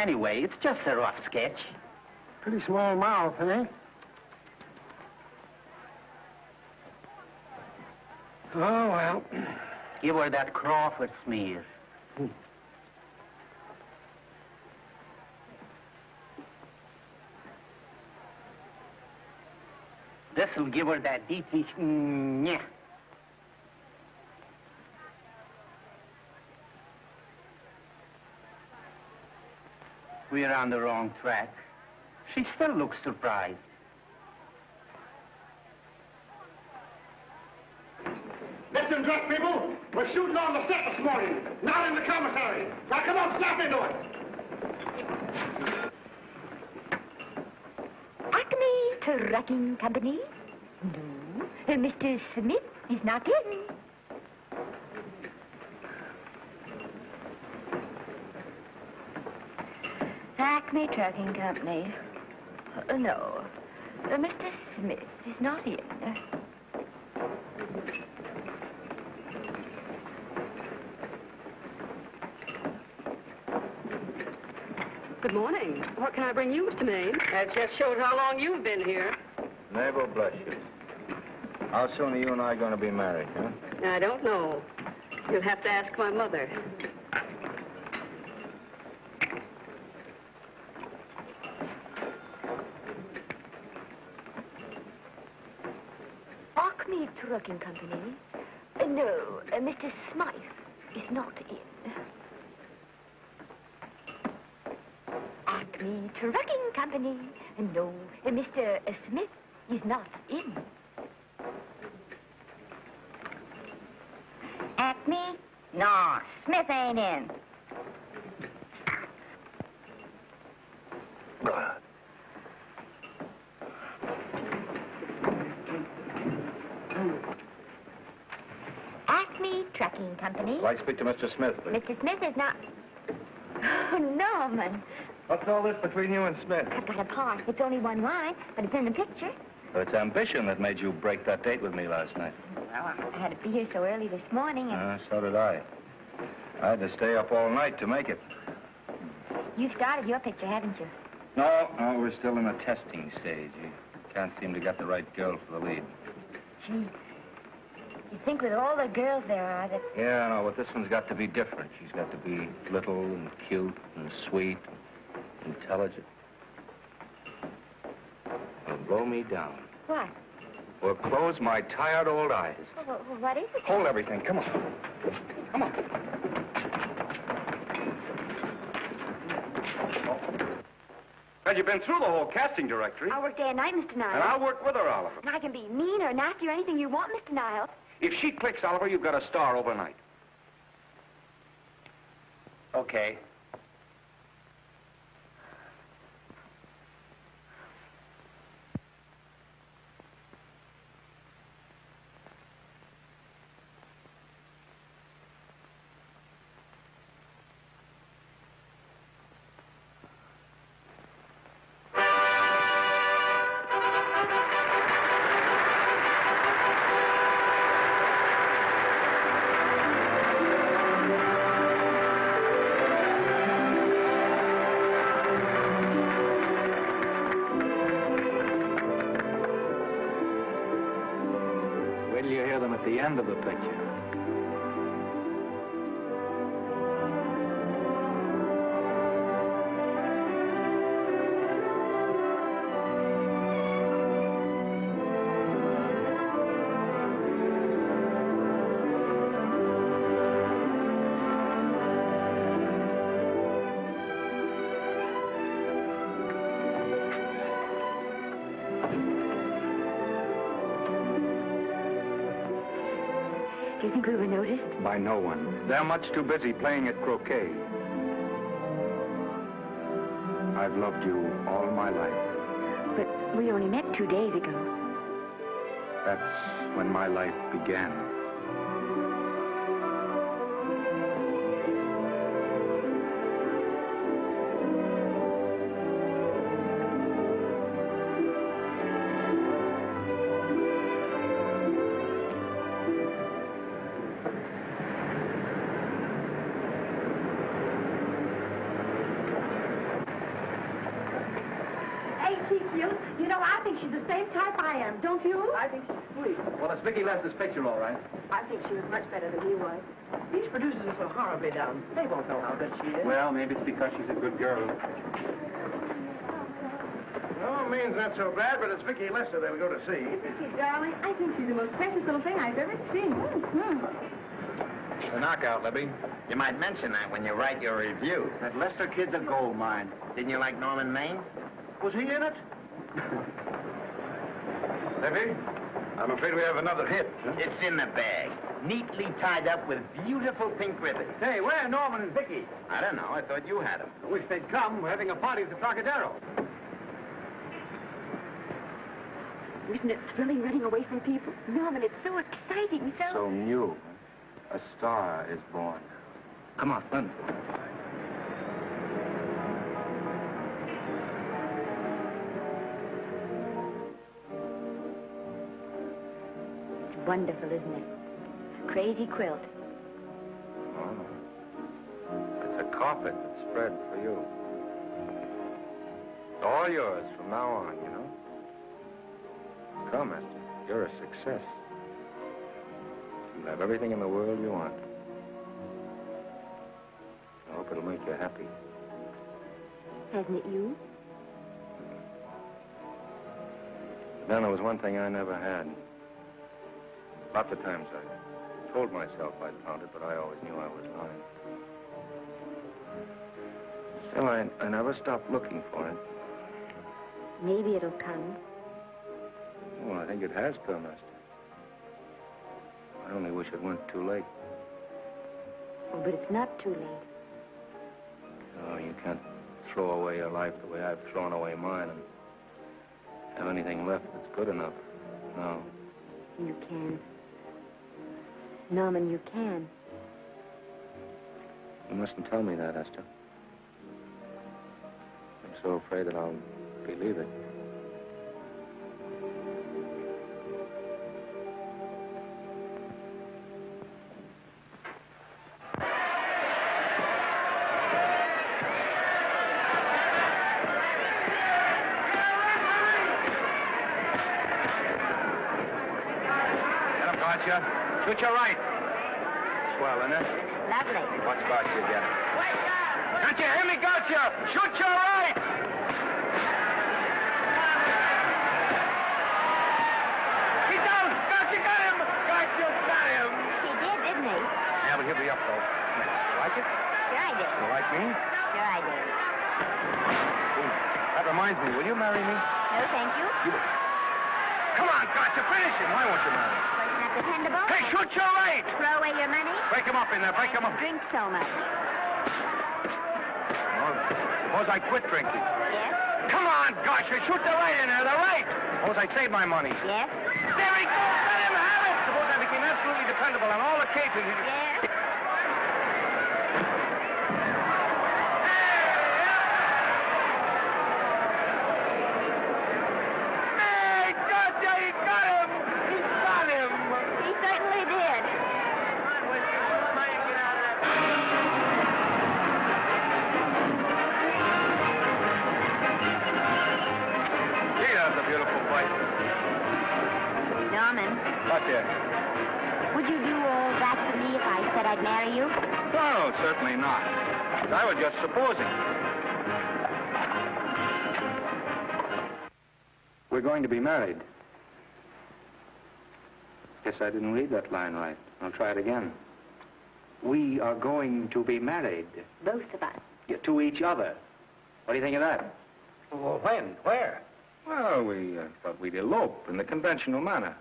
Anyway, it's just a rough sketch. Pretty small mouth, eh? Oh, well. Give her that Crawford smear. This'll give her that deeply... yeah. We're on the wrong track. She still looks surprised. Listen, dress people. We're shooting on the set this morning, not in the commissary. Now, come on, snap into it. Acme Trucking Company? No. Mr. Smith is not in. Acme Trucking Company. No. Mr. Smith is not in. Good morning. What can I bring you, Mr. Maine? That just shows how long you've been here. Mabel, bless you. How soon are you and I going to be married, huh? I don't know. You'll have to ask my mother. Acme Trucking Company? No, Mr. Smythe is not in. Acme Trucking Company? No, Mr. Smith is not in. Acme? No, Smith ain't in. Acme Trucking Company? I'd like to speak to Mr. Smith, please. Mr. Smith is not... Oh, Norman. What's all this between you and Smith? I've got a part. It's only one line, but it's in the picture. Well, it's ambition that made you break that date with me last night. Well, I had to be here so early this morning, and So did I. I had to stay up all night to make it. you've started your picture, haven't you? No, we're still in the testing stage. You can't seem to get the right girl for the lead. Gee, you think with all the girls there are that... Yeah, no, but this one's got to be different. She's got to be little and cute and sweet and intelligent. It'll blow me down. What? Will close my tired old eyes. Well, what is it? Hold everything. Come on. Come on. Well, you've been through the whole casting directory. I work day and night, Mr. Niles. And I'll work with her, Oliver. And I can be mean or nasty or anything you want, Mr. Niles. If she clicks, Oliver, you've got a star overnight. Okay. Wait till you hear them at the end of the picture. Do you think we were noticed? By no one. They're much too busy playing at croquet. I've loved you all my life. But we only met 2 days ago. That's when my life began. course I am. Don't you? I think she's sweet. Well, it's Vicki Lester's picture, all right. I think she was much better than he was. These producers are so horribly down. They won't know how good she is. Well, maybe it's because she's a good girl. No, Maine's not so bad, but it's Vicki Lester they'll go to see. Vicki, darling, I think she's the most precious little thing I've ever seen. The knockout, Libby. You might mention that when you write your review. That Lester kid's a gold mine. Didn't you like Norman Maine? Was he in it? Libby, I'm afraid we have another hit. Huh? It's in the bag, neatly tied up with beautiful pink ribbons. Say, where are Norman and Vicki? I don't know. I thought you had them. I wish they'd come. We're having a party at the Trocadero. Isn't it thrilling running away from people? Norman, it's so exciting, So new. A star is born. Come on, run. It's wonderful, isn't it? Crazy quilt. Oh. It's a carpet that's spread for you. It's all yours from now on, you know. Come, Esther. You're a success. You have everything in the world you want. I hope it'll make you happy. Hasn't it you? Then there was one thing I never had. Lots of times I told myself I'd found it, but I always knew I was lying. Still, I never stopped looking for it. Maybe it'll come. Well, I think it has come, Esther. I only wish it weren't too late. Oh, but it's not too late. No, you can't throw away your life the way I've thrown away mine and have anything left that's good enough. No. You can. Norman, you can. You mustn't tell me that, Esther. I'm so afraid that I'll believe it. Shoot your right. Swell, isn't it? Lovely. What scotch you get? Can't you hear me, Gotcha? Shoot your right! He's down! Gotcha, got him! Gotcha, got him! He did, didn't he? Yeah, but he'll be up, though. You like it? Sure I did. You like me? Sure I did. That reminds me, will you marry me? No, thank you. Come on, Gotcha, finish him! Why won't you marry me? Wasn't that dependable? Hey, shoot your right! Throw away your money? Break him up in there, break him up. Drink so much. Well, suppose I quit drinking. Yes? Come on, Gotcha, shoot the right in there, the right! Suppose I save my money. Yes? There he goes, let him have it! Suppose I became absolutely dependable on all occasions. Yes? Hey, Gotcha, he got him! He got him! He certainly did. Gee, that's a beautiful fight. Norman, What, dear? would you do all that for me if I said I'd marry you? No, certainly not. I was just supposing. We're going to be married. Guess I didn't read that line right. I'll try it again. We are going to be married. Both of us. Yeah, to each other. What do you think of that? Well, when? Where? Well, we thought we'd elope in the conventional manner.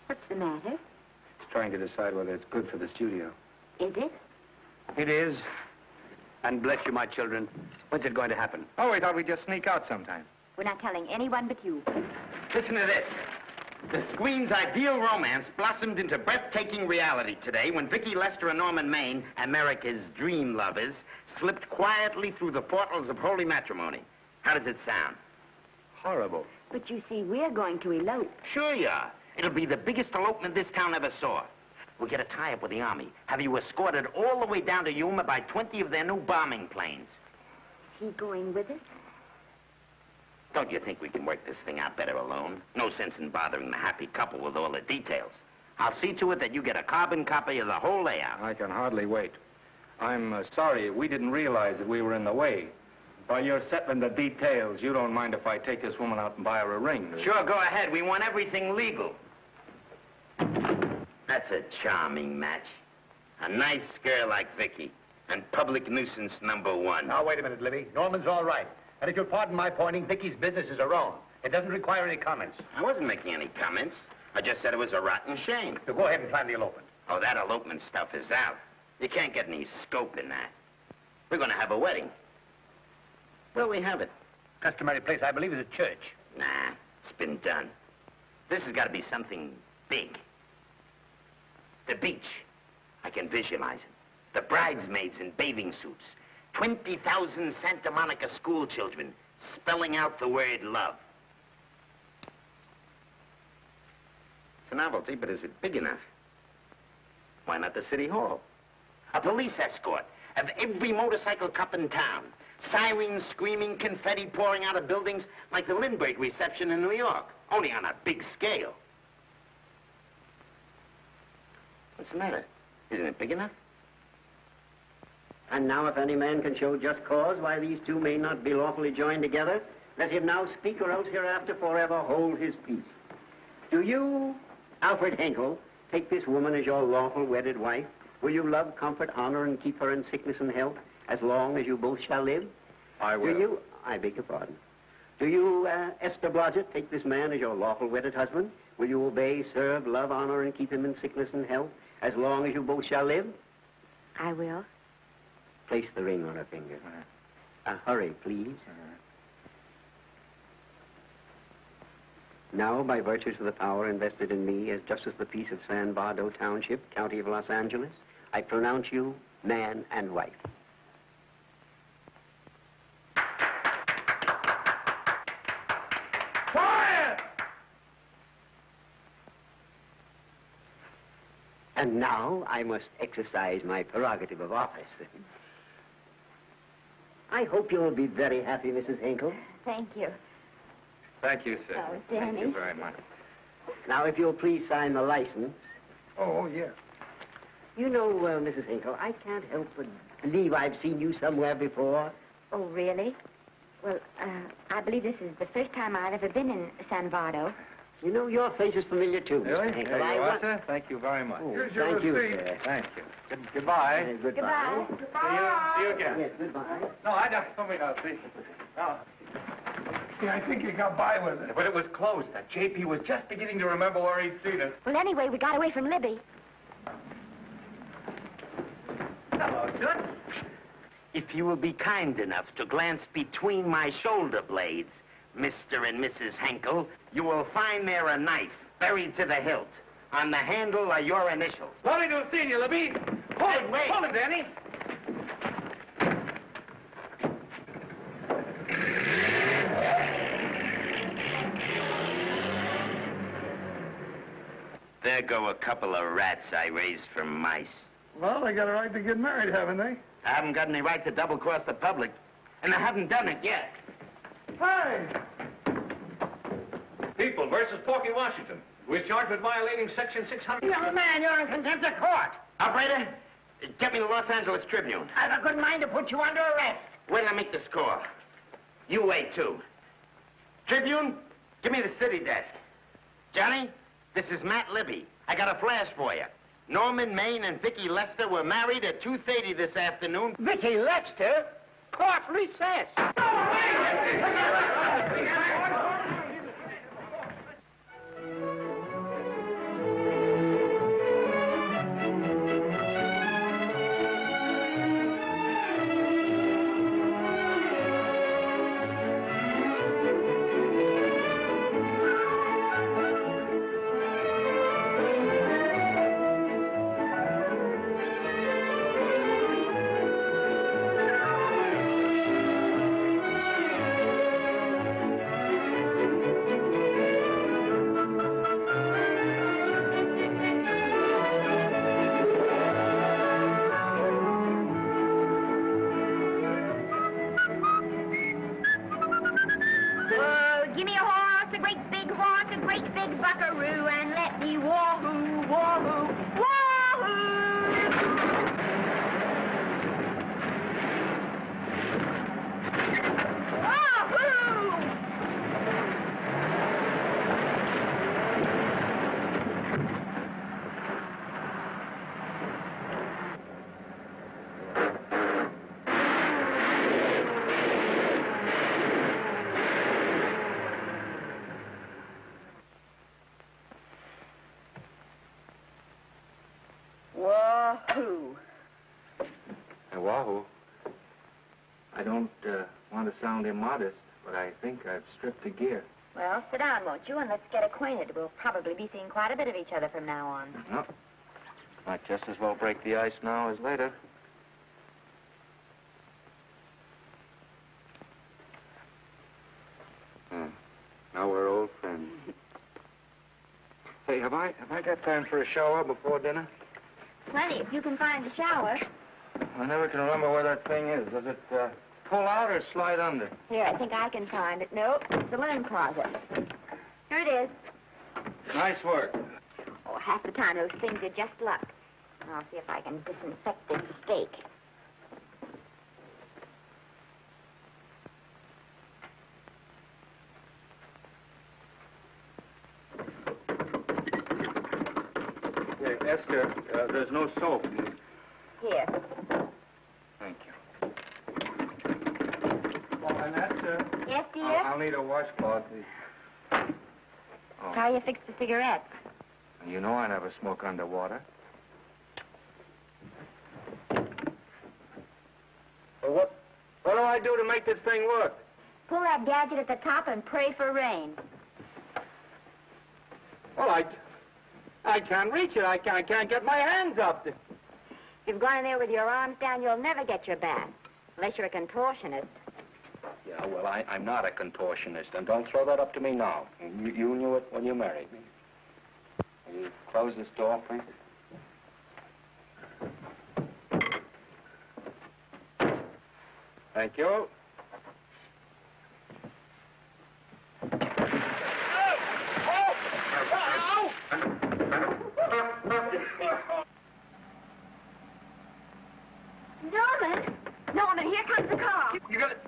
What's the matter? It's trying to decide whether it's good for the studio. Is it? It is. And bless you, my children. When's it going to happen? Oh, we thought we'd just sneak out sometime. We're not telling anyone but you. Listen to this. The screen's ideal romance blossomed into breathtaking reality today when Vicki Lester and Norman Maine, America's dream lovers, slipped quietly through the portals of holy matrimony. How does it sound? Horrible. But you see, we're going to elope. Sure you are. It'll be the biggest elopement this town ever saw. We'll get a tie-up with the Army, have you escorted all the way down to Yuma by 20 of their new bombing planes. Is he going with us? Don't you think we can work this thing out better alone? No sense in bothering the happy couple with all the details. I'll see to it that you get a carbon copy of the whole layout. I can hardly wait. I'm sorry. We didn't realize that we were in the way. While you're settling the details, you don't mind if I take this woman out and buy her a ring? Sure, go ahead. We want everything legal. That's a charming match. A nice girl like Vicky. And public nuisance #1. Now, wait a minute, Libby. Norman's all right. And if you'll pardon my pointing, Vicky's business is her own. It doesn't require any comments. I wasn't making any comments. I just said it was a rotten shame. So go ahead and plan the elopement. Oh, that elopement stuff is out. You can't get any scope in that. We're going to have a wedding. Where'll we have it? Customary place, I believe, is a church. Nah, it's been done. This has got to be something big. The beach. I can visualize it. The bridesmaids in bathing suits. 20,000 Santa Monica school children spelling out the word love. It's a novelty, but is it big enough? Why not the city hall? A police escort of every motorcycle cop in town. Sirens screaming, confetti pouring out of buildings like the Lindbergh reception in New York, only on a big scale. What's the matter? Isn't it big enough? And now if any man can show just cause why these two may not be lawfully joined together, let him now speak or else hereafter forever hold his peace. Do you, Alfred Henkel, take this woman as your lawful wedded wife? Will you love, comfort, honor, and keep her in sickness and health as long as you both shall live? I will. Do you, I beg your pardon. Do you, Esther Blodgett, take this man as your lawful wedded husband? Will you obey, serve, love, honor, and keep him in sickness and health as long as you both shall live? I will. Place the ring on her finger. Hurry, please. Now, by virtues of the power invested in me as Justice of the Peace of San Bardo Township, County of Los Angeles, I pronounce you man and wife. Quiet! And now I must exercise my prerogative of office. I hope you'll be very happy, Mrs. Hinkle. Thank you. Thank you, sir. Oh, Thank Danny. you very much. Now, if you'll please sign the license. Oh, yeah. You know, Mrs. Hinkle, I can't help but believe I've seen you somewhere before. Oh, really? Well, I believe this is the first time I've ever been in San Bardo. You know, your face is familiar, too, Really? Mr. Hinkle. There you are, sir. Thank you very much. Oh, Here's your thank you, receipt. sir. Thank you. Goodbye. Goodbye. See you again. Yes, goodbye. No, I don't. Come in, I'll see. No. Yeah, I think you got by with it. But it was close. That JP was just beginning to remember where he'd seen it. Well, anyway, we got away from Libby. Hello, Toots. If you will be kind enough to glance between my shoulder blades, Mr. and Mrs. Henkel, you will find there a knife buried to the hilt. On the handle are your initials. Lovely to have seen you, Libby. Hold it, wait. Hold it, Danny. There go a couple of rats I raised from mice. Well, they got a right to get married, haven't they? I haven't got any right to double-cross the public, and I haven't done it yet. Hey! People versus Porky Washington. We're charged with violating Section 600. Young man, you're in contempt of court. Operator, get me the Los Angeles Tribune. I've a good mind to put you under arrest. Wait till I make the score. You wait, too. Tribune, give me the city desk. Johnny, this is Matt Libby. I got a flash for you. Norman Maine and Vicky Lester were married at 2:30 this afternoon. Vicky Lester? Court recess. great big buckaroo and let me wahoo, wahoo, wahoo! Wahoo. Hey, wahoo. I don't want to sound immodest, but I think I've stripped a gear. Well, sit down, won't you, and let's get acquainted. We'll probably be seeing quite a bit of each other from now on. No. Might just as well break the ice now as later. Now we're old friends. Hey, have I got time for a shower before dinner? Plenty, if you can find the shower. I never can remember where that thing is. Does it pull out or slide under? Here, I think I can find it. Nope, it's the linen closet. Here it is. Nice work. Oh, half the time those things are just luck. I'll see if I can disinfect this steak. Yeah, Esther, there's no soap. Here. Thank you. Oh, Annette, Yes, dear? I'll need a washcloth, please. Oh. How you fix the cigarette? You know I never smoke underwater. Well, what do I do to make this thing work? Pull that gadget at the top and pray for rain. Well, I can't reach it. I can't get my hands up. If you've gone in there with your arms down, you'll never get your bath. Unless you're a contortionist. Yeah, well, I'm not a contortionist, and don't throw that up to me now. You knew it when you married me. Will you close this door, please? Thank you. Norman! Norman, here comes the car. You got it.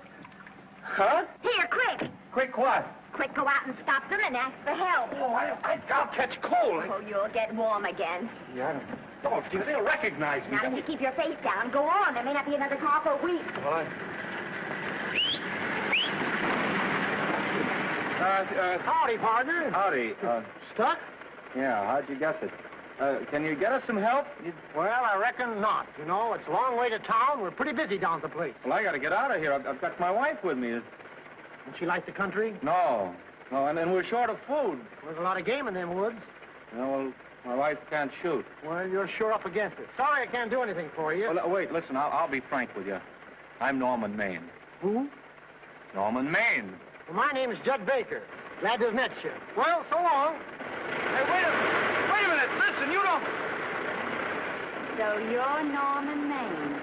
Huh? Here, quick! Quick what? Quick, go out and stop them and ask for help. Oh, I'll catch cold. Oh, you'll get warm again. Yeah, don't, dear. They'll recognize me. Now, if you keep your face down, go on. There may not be another car for a week. Well, Howdy, partner. Howdy. Stuck? Yeah, how'd you guess it? Can you get us some help? Well, I reckon not. You know, it's a long way to town. We're pretty busy down at the place. Well, I got to get out of here. I've got my wife with me. Don't she like the country? No, and we're short of food. There's a lot of game in them woods. You know, well, my wife can't shoot. Well, you're sure up against it. Sorry I can't do anything for you. Well, wait, listen, I'll be frank with you. I'm Norman Maine. Who? Norman Maine. Well, my name's Judd Baker. Glad to have met you. Well, so long. Hey, wait a minute. Listen, you don't... So you're Norman Maine.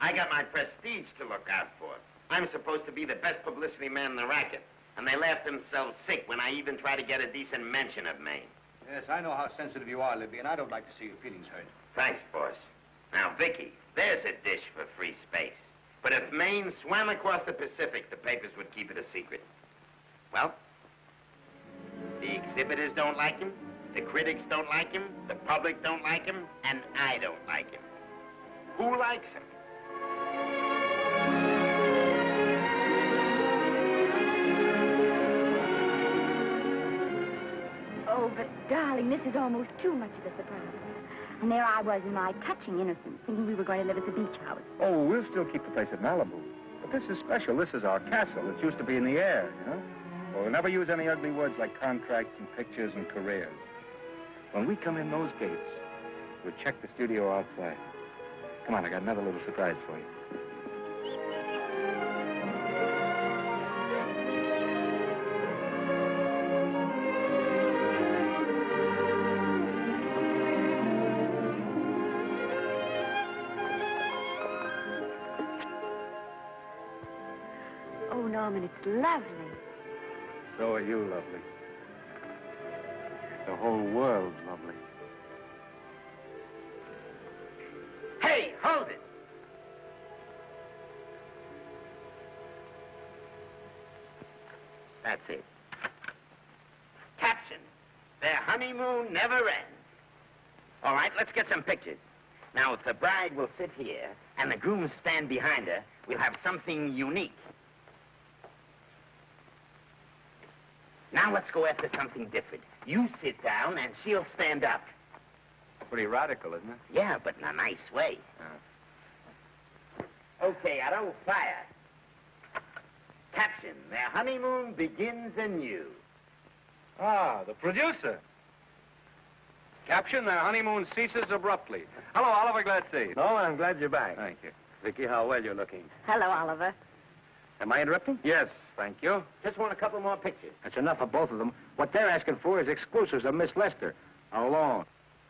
I got my prestige to look out for. I'm supposed to be the best publicity man in the racket. And they laugh themselves sick when I even try to get a decent mention of Maine. Yes, I know how sensitive you are, Libby, and I don't like to see your feelings hurt. Thanks, boss. Now, Vicky, there's a dish for free space. But if Maine swam across the Pacific, the papers would keep it a secret. Well, the exhibitors don't like him, the critics don't like him, the public don't like him, and I don't like him. Who likes him? Oh, but darling, this is almost too much of a surprise. And there I was in my touching innocence, thinking we were going to live at the beach house. Oh, we'll still keep the place at Malibu. But this is special. This is our castle. It used to be in the air, you know? Well, we'll never use any ugly words like contracts and pictures and careers. When we come in those gates, we'll check the studio outside. Come on, I got another little surprise for you. Oh, Norman, it's lovely. So are you lovely. The whole world's lovely. Hey, hold it! That's it. Caption: their honeymoon never ends. All right, let's get some pictures. Now, if the bride will sit here and the groom stand behind her, we'll have something unique. Now let's go after something different. You sit down and she'll stand up. Pretty radical, isn't it? Yeah, but in a nice way. Okay, Otto, fire. Caption: their honeymoon begins anew. Ah, the producer. Caption: their honeymoon ceases abruptly. Hello, Oliver, glad to see you. No, I'm glad you're back. Thank you. Vicky, how well you're looking. Hello, Oliver. Am I interrupting? Yes, thank you. Just want a couple more pictures. That's enough of both of them. What they're asking for is exclusives of Miss Lester. Alone.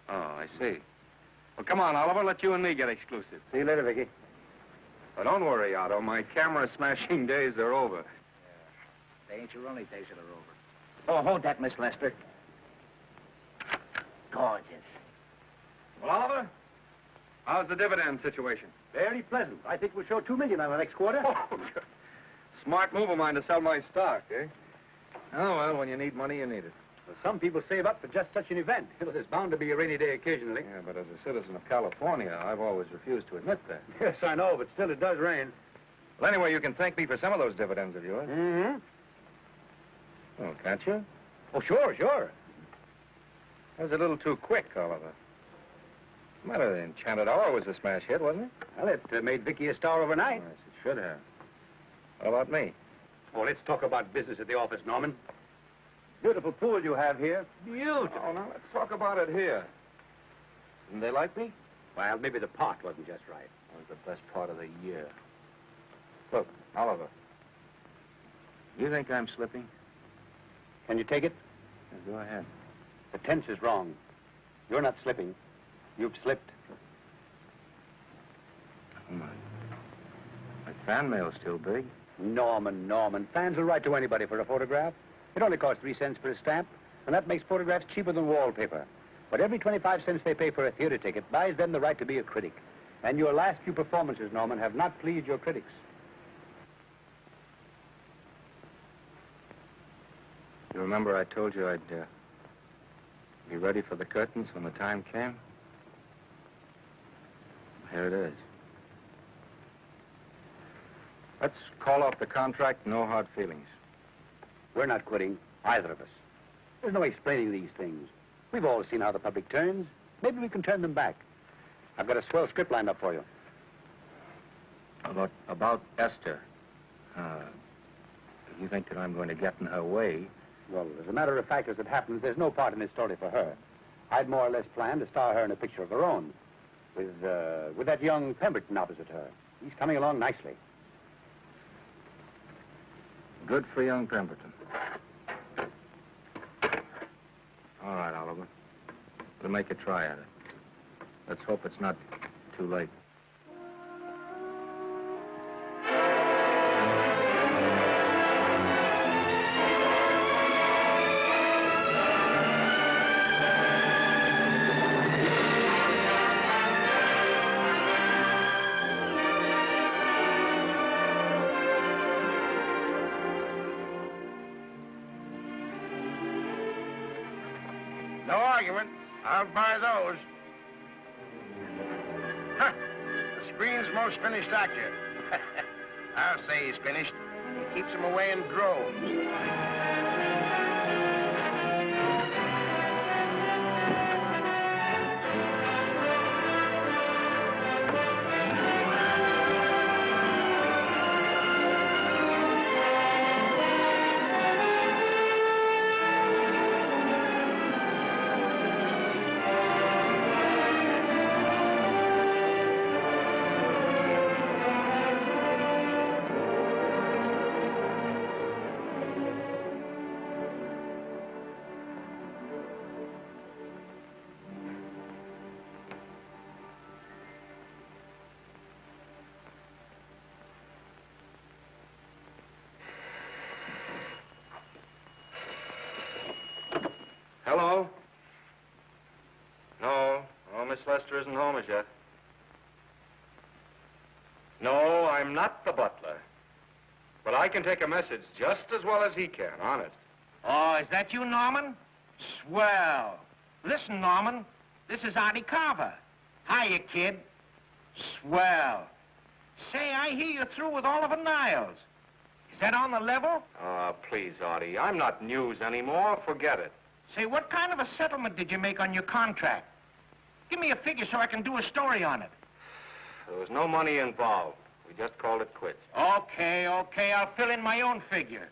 Oh, I see. Well, come on, Oliver. Let you and me get exclusive. See you later, Vicky. But don't worry, Otto. My camera smashing days are over. They ain't your only days that are over. Oh, hold that, Miss Lester. Gorgeous. Well, Oliver, how's the dividend situation? Very pleasant. I think we'll show $2 million on the next quarter. Oh, smart move of mine to sell my stock, eh? Oh, well, when you need money, you need it. Well, some people save up for just such an event. You know, there's bound to be a rainy day occasionally. Yeah, but as a citizen of California, I've always refused to admit that. Yes, I know, but still it does rain. Well, anyway, you can thank me for some of those dividends of yours. Mm-hmm. Oh, can't you? Oh, sure, sure. That was a little too quick, Oliver. The matter, the Enchanted Hour was a smash hit, wasn't it? Well, it made Vicky a star overnight. Yes, it should have. How about me? Oh, let's talk about business at the office, Norman. Beautiful pool you have here. Beautiful. Oh, now let's talk about it here. Didn't they like me? Well, maybe the pot wasn't just right. That was the best part of the year. Look, Oliver. You think I'm slipping? Can you take it? Yeah, go ahead. The tense is wrong. You're not slipping. You've slipped. Oh, my fan mail's still big. Norman. Fans will write to anybody for a photograph. It only costs 3 cents for a stamp, and that makes photographs cheaper than wallpaper. But every 25 cents they pay for a theater ticket buys them the right to be a critic. And your last few performances, Norman, have not pleased your critics. You remember I told you I'd be ready for the curtains when the time came? Here it is. Let's call off the contract, no hard feelings. We're not quitting, either of us. There's no explaining these things. We've all seen how the public turns. Maybe we can turn them back. I've got a swell script lined up for you. About Esther. You think that I'm going to get in her way? Well, as a matter of fact, as it happens, there's no part in this story for her. I'd more or less planned to star her in a picture of her own, with that young Pemberton opposite her. He's coming along nicely. Good for young Pemberton. All right, Oliver. We'll make a try at it. Let's hope it's not too late. No argument. I'll buy those. Huh. The screen's most finished actor. I'll say he's finished. He keeps them away in droves. Hello? No. Oh, Miss Lester isn't home as yet. No, I'm not the butler. But I can take a message just as well as he can, honest. Oh, is that you, Norman? Swell. Listen, Norman, this is Artie Carver. Hiya, kid. Swell. Say, I hear you're through with Oliver Niles. Is that on the level? Please, Artie, I'm not news anymore. Forget it. Say, what kind of a settlement did you make on your contract? Give me a figure so I can do a story on it. There was no money involved. We just called it quits. Okay, I'll fill in my own figure.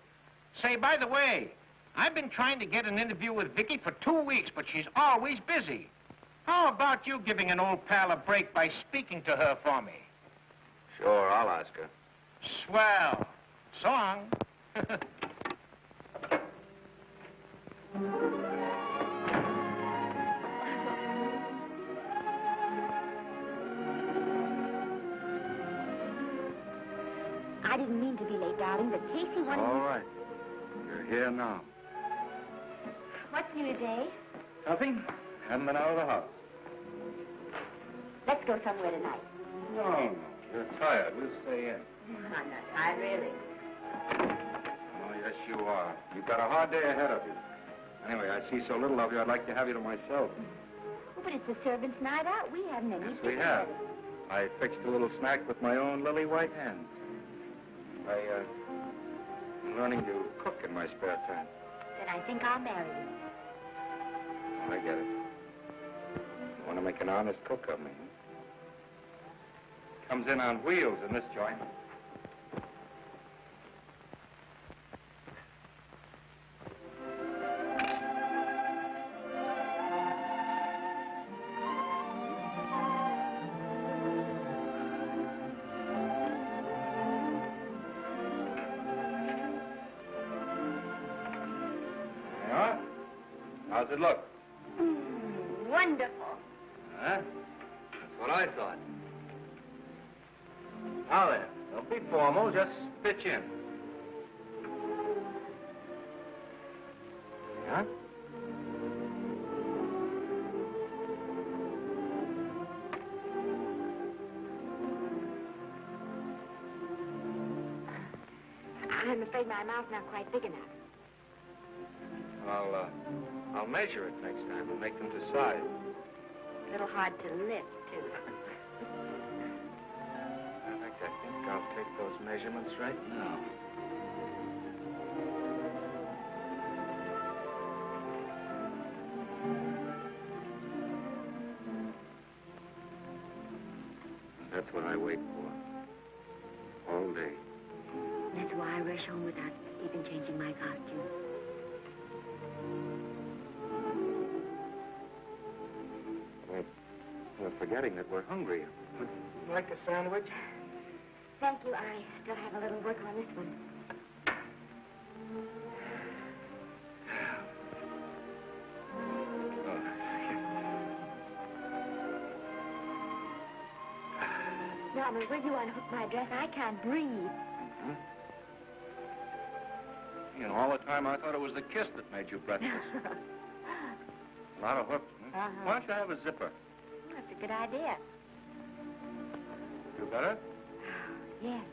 Say, by the way, I've been trying to get an interview with Vicky for 2 weeks, but she's always busy. How about you giving an old pal a break by speaking to her for me? Sure, I'll ask her. Swell. So long. I didn't mean to be late, darling, but Casey wanted... All right. You're here now. What's new today? Nothing. Haven't been out of the house. Let's go somewhere tonight. No. You're tired. We'll stay in. I'm not tired, really. Oh, yes, you are. You've got a hard day ahead of you. Anyway, I see so little of you, I'd like to have you to myself. Oh, but it's the servants' night out. We haven't any. Yes, we have. I fixed a little snack with my own lily white hands. I'm learning to cook in my spare time. Then I think I'll marry you. I get it. You want to make an honest cook of me, huh? Comes in on wheels in this joint. How's it look? Wonderful. Huh? That's what I thought. Now then, don't be formal, just pitch in. Yeah? I'm afraid my mouth's not quite big enough. I'll measure it next time and make them to size. A little hard to lift, too. In fact, I think I'll take those measurements right now. That's what I wait for. All day. That's why I rush home without even changing my costume. We're forgetting that we're hungry. Would you like a sandwich? Thank you. I still have a little work on this one. Norman, will you unhook my dress? I can't breathe. Mm-hmm. You know, all the time I thought it was the kiss that made you breathless. A lot of hooks, huh? Uh-huh. Why don't you have a zipper? That's a good idea. You better? Yes.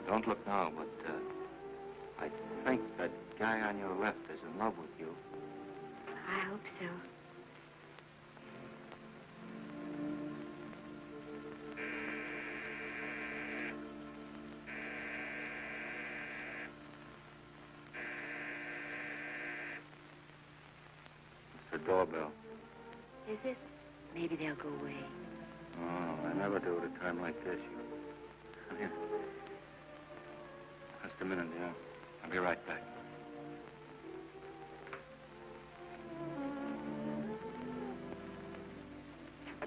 Don't look now, but I think that guy on your left is in love with you. I hope so. The doorbell. Is it? Maybe they'll go away. Oh, I never do at a time like this. Come here. Just a minute, dear. I'll be right back.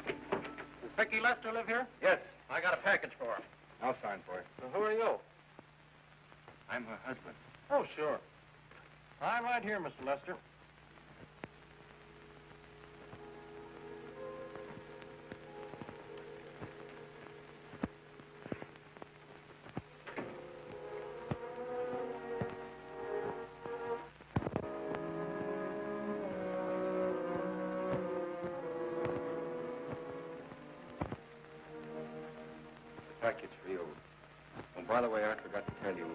Does Vicky Lester live here? Yes. I got a package for her. I'll sign for it. So who are you? I'm her husband. Oh, sure. I'm right here, Mr. Lester. package for you. Oh, by the way, I forgot to tell you,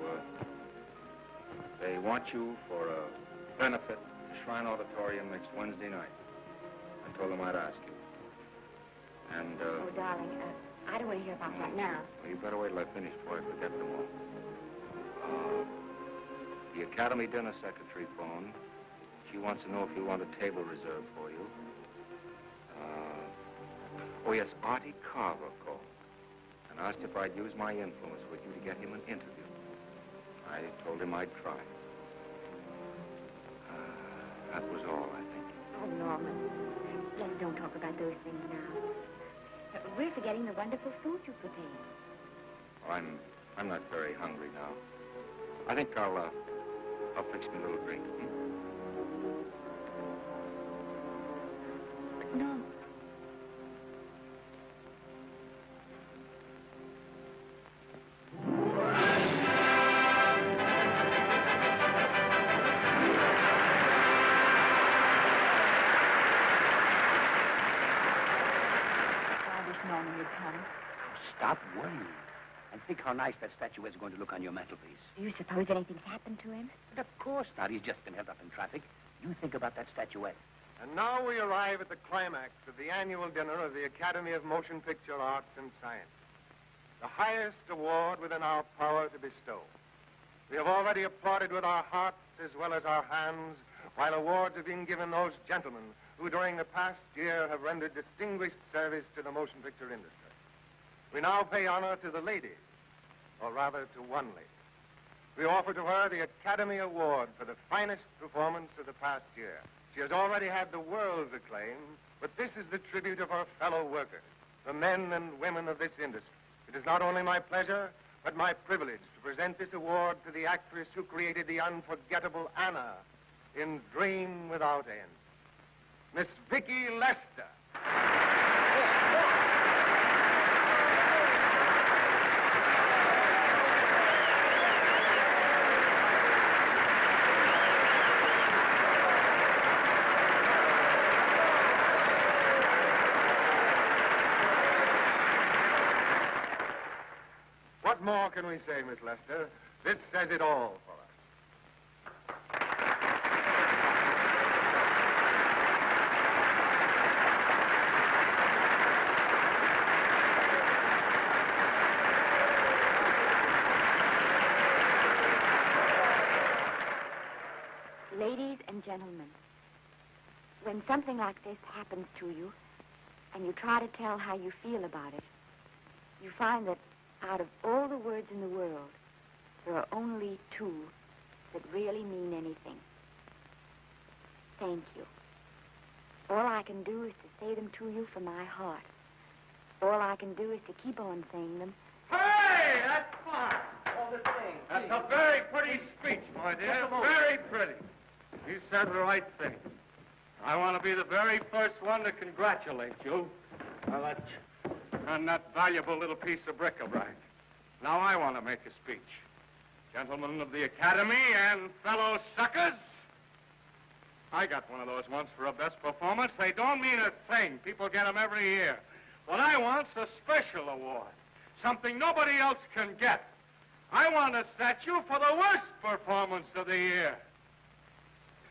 they want you for a benefit at Shrine Auditorium next Wednesday night. I told them I'd ask you. And, Oh, darling, I don't want to hear about that now. Well, you better wait till I finish before I forget them all. The Academy dinner secretary phoned. She wants to know if you want a table reserved for you. Oh, yes, Artie Carver called and asked if I'd use my influence with you to get him an interview. I told him I'd try. That was all, I think. Oh, Norman, let's don't talk about those things now. We're forgetting the wonderful food you prepared. Well, I'm not very hungry now. I think I'll fix me a little drink. But Norman. Stop worrying. And think how nice that statuette is going to look on your mantelpiece. Do you suppose anything's happened to him? But of course not. He's just been held up in traffic. You think about that statuette. And now we arrive at the climax of the annual dinner of the Academy of Motion Picture Arts and Sciences, the highest award within our power to bestow. We have already applauded with our hearts as well as our hands, while awards are being given those gentlemen who during the past year have rendered distinguished service to the motion picture industry. We now pay honor to the ladies, or rather to one lady. We offer to her the Academy Award for the finest performance of the past year. She has already had the world's acclaim, but this is the tribute of her fellow workers, the men and women of this industry. It is not only my pleasure, but my privilege to present this award to the actress who created the unforgettable Anna in Dream Without End, Miss Vicki Lester. What more can we say, Miss Lester? This says it all for us. Ladies and gentlemen, when something like this happens to you, and you try to tell how you feel about it, you find that out of all the words in the world, there are only two that really mean anything. Thank you. All I can do is to say them to you from my heart. All I can do is to keep on saying them. Hey, that's fine. All the thing. That's a very pretty speech, my dear. Very pretty. You said the right thing. I want to be the very first one to congratulate you on that valuable little piece of bric-a-brac. Now I want to make a speech. Gentlemen of the Academy and fellow suckers, I got one of those once for a best performance. They don't mean a thing. People get them every year. What I want's a special award, something nobody else can get. I want a statue for the worst performance of the year.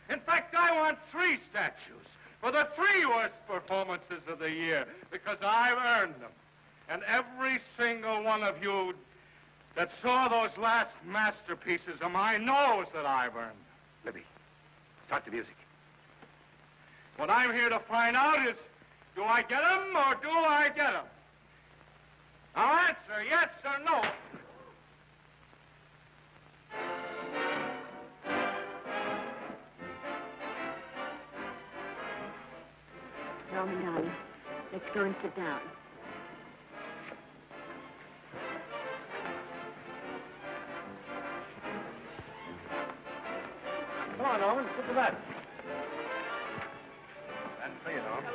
In fact, I want 3 statues for the 3 worst performances of the year, because I've earned them. And every single one of you that saw those last masterpieces of mine knows that I've earned them. Libby, start the music. What I'm here to find out is, do I get them or do I get them? Now answer yes or no. Norman, darling, let's go and sit down. Come on, Norman, sit to that. That's for you, Norman.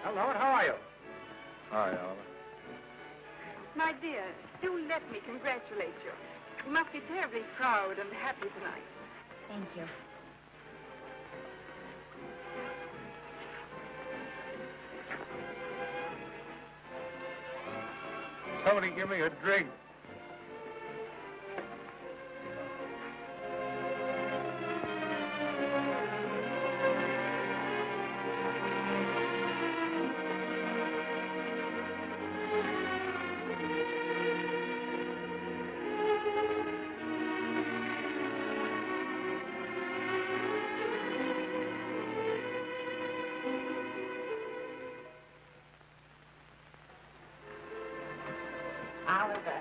Hello, Norman, how are you? Hi, Oliver. My dear, do let me congratulate you. You must be terribly proud and happy tonight. Thank you. give me a drink. Oliver,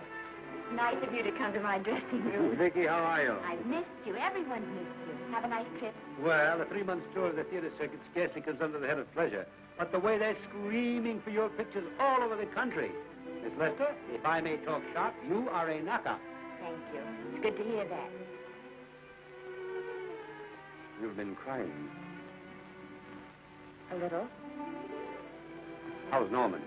nice of you to come to my dressing room. Vicky, how are you? I missed you. Everyone's missed you. Have a nice trip. Well, a 3-month tour of the theater circuit scarcely comes under the head of pleasure. But the way they're screaming for your pictures all over the country. Miss Lester, if I may talk shop, you are a knockout. Thank you. It's good to hear that. You've been crying. A little. How's Norman?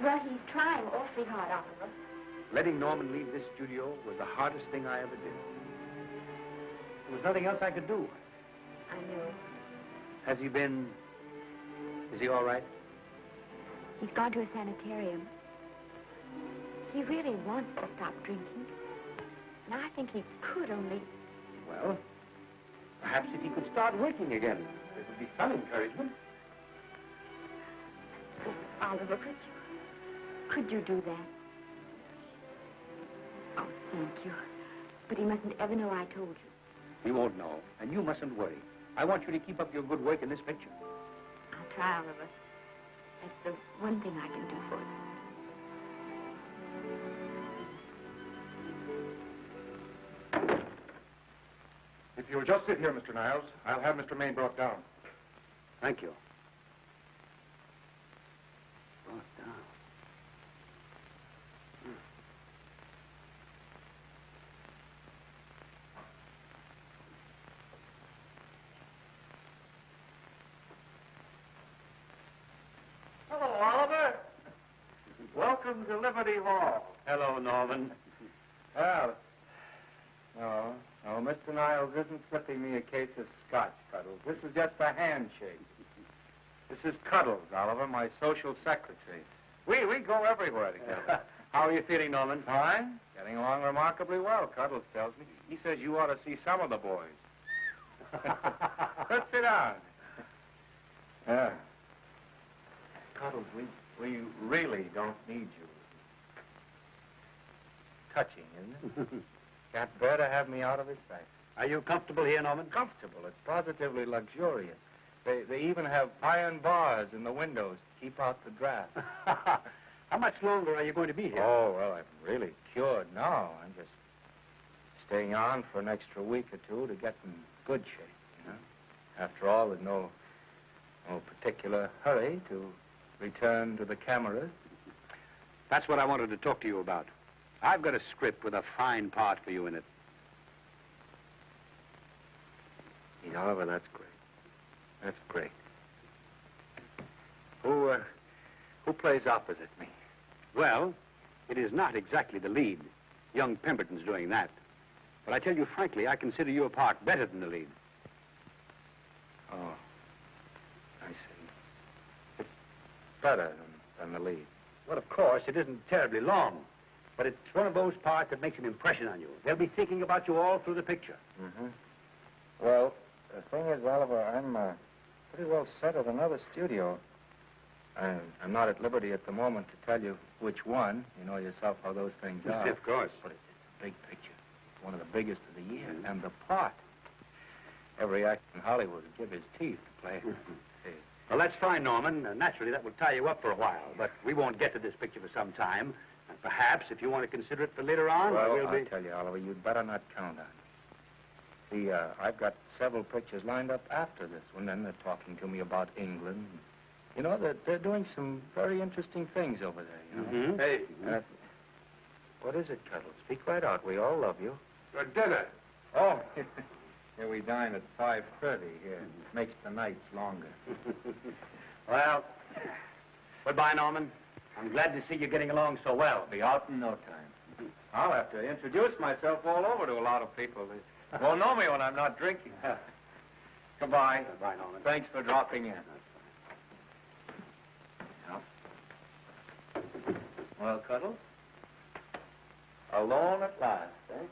Well, he's trying awfully hard, Oliver. Letting Norman leave this studio was the hardest thing I ever did. There was nothing else I could do. I know. Has he been... Is he all right? He's gone to a sanitarium. He really wants to stop drinking. And I think he could only... Well, perhaps if he could start working again, there would be some encouragement. Oliver, could you do that? Oh, thank you. But he mustn't ever know I told you. He won't know, and you mustn't worry. I want you to keep up your good work in this picture. I'll try, Oliver. That's the one thing I can do for you. If you'll just sit here, Mr. Niles, I'll have Mr. Maine brought down. Thank you. Hello, Oliver. Welcome to Liberty Hall. Hello, Norman. Well, no, Mr. Niles isn't slipping me a case of scotch, Cuddles. This is just a handshake. This is Cuddles, Oliver, my social secretary. We go everywhere together. How are you feeling, Norman? Fine. Getting along remarkably well, Cuddles tells me. He says you ought to see some of the boys. Let's sit down. Yeah. Cuddles, we really don't need you. Touching, isn't it? Can't bear to have me out of his sight. Are you comfortable here, Norman? Comfortable. It's positively luxurious. They even have iron bars in the windows to keep out the draft. How much longer are you going to be here? Oh, well, I'm really cured now. I'm just staying on for an extra week or two to get in good shape, you know. After all, there's no particular hurry to return to the cameras. That's what I wanted to talk to you about. I've got a script with a fine part for you in it. Yeah, Oliver, that's great. That's great. Who plays opposite me? Well, it is not exactly the lead. Young Pemberton's doing that. But I tell you frankly, I consider your part better than the lead. Oh, I see. It's better than the lead. Well, of course, it isn't terribly long. But it's one of those parts that makes an impression on you. They'll be thinking about you all through the picture. Mm-hmm. Well, the thing is, Oliver, I'm pretty well set at another studio. I'm not at liberty at the moment to tell you which one. You know yourself how those things are. Of course. But it's a big picture. One of the biggest of the year. And the part. Every actor in Hollywood would give his teeth to play. Well, that's fine, Norman. Naturally, that will tie you up for a while. But we won't get to this picture for some time. And perhaps, if you want to consider it for later on, well, I'll tell you, Oliver, you'd better not count on it. See, I've got several pictures lined up after this one, and they're talking to me about England. You know, they're doing some very interesting things over there, you know. Mm-hmm. Hey. What is it, Cuddles? Speak right out. We all love you. For dinner. Oh, here we dine at 5:30 here. It makes the nights longer. Well, goodbye, Norman. I'm glad to see you getting along so well. Be out in no time. I'll have to introduce myself all over to a lot of people. They won't know me when I'm not drinking. Goodbye. Goodbye, Norman. Thanks for dropping in. Well, Cuddles? Alone at last, eh?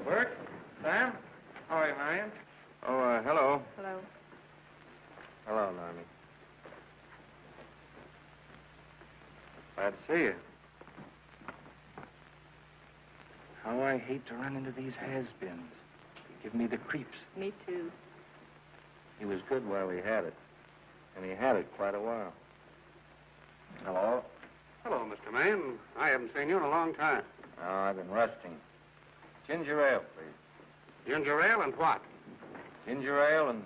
Bert? Sam? How are you, Marion? Oh, hello. Hello. Hello, Normie. Glad to see you. How I hate to run into these has-beens. They give me the creeps. Me too. He was good while he had it. And he had it quite a while. Hello? Hello, Mr. Maine. I haven't seen you in a long time. Oh, I've been resting. Ginger ale, please. Ginger ale and what? Ginger ale and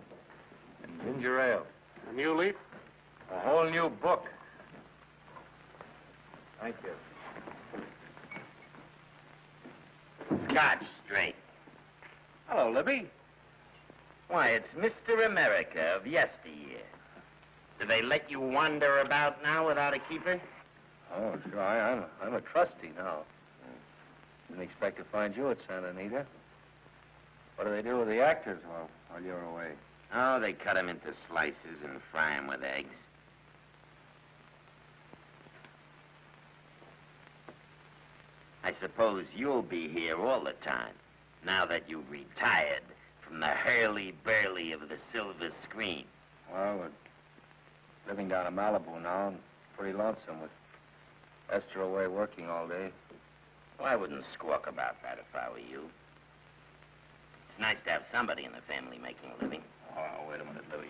ginger ale. A new leaf? A whole new book. Thank you. Scotch straight. Hello, Libby. Why, it's Mr. America of yesteryear. Do they let you wander about now without a keeper? Oh, sure. I'm a trustee now. Didn't expect to find you at Santa Anita. What do they do with the actors while you're away? Oh, they cut them into slices and fry them with eggs. I suppose you'll be here all the time, now that you've retired from the hurly-burly of the silver screen. Well, we're living down in Malibu now and pretty lonesome with Esther away working all day. Well, I wouldn't squawk about that if I were you. It's nice to have somebody in the family making a living. Oh, wait a minute, Libby.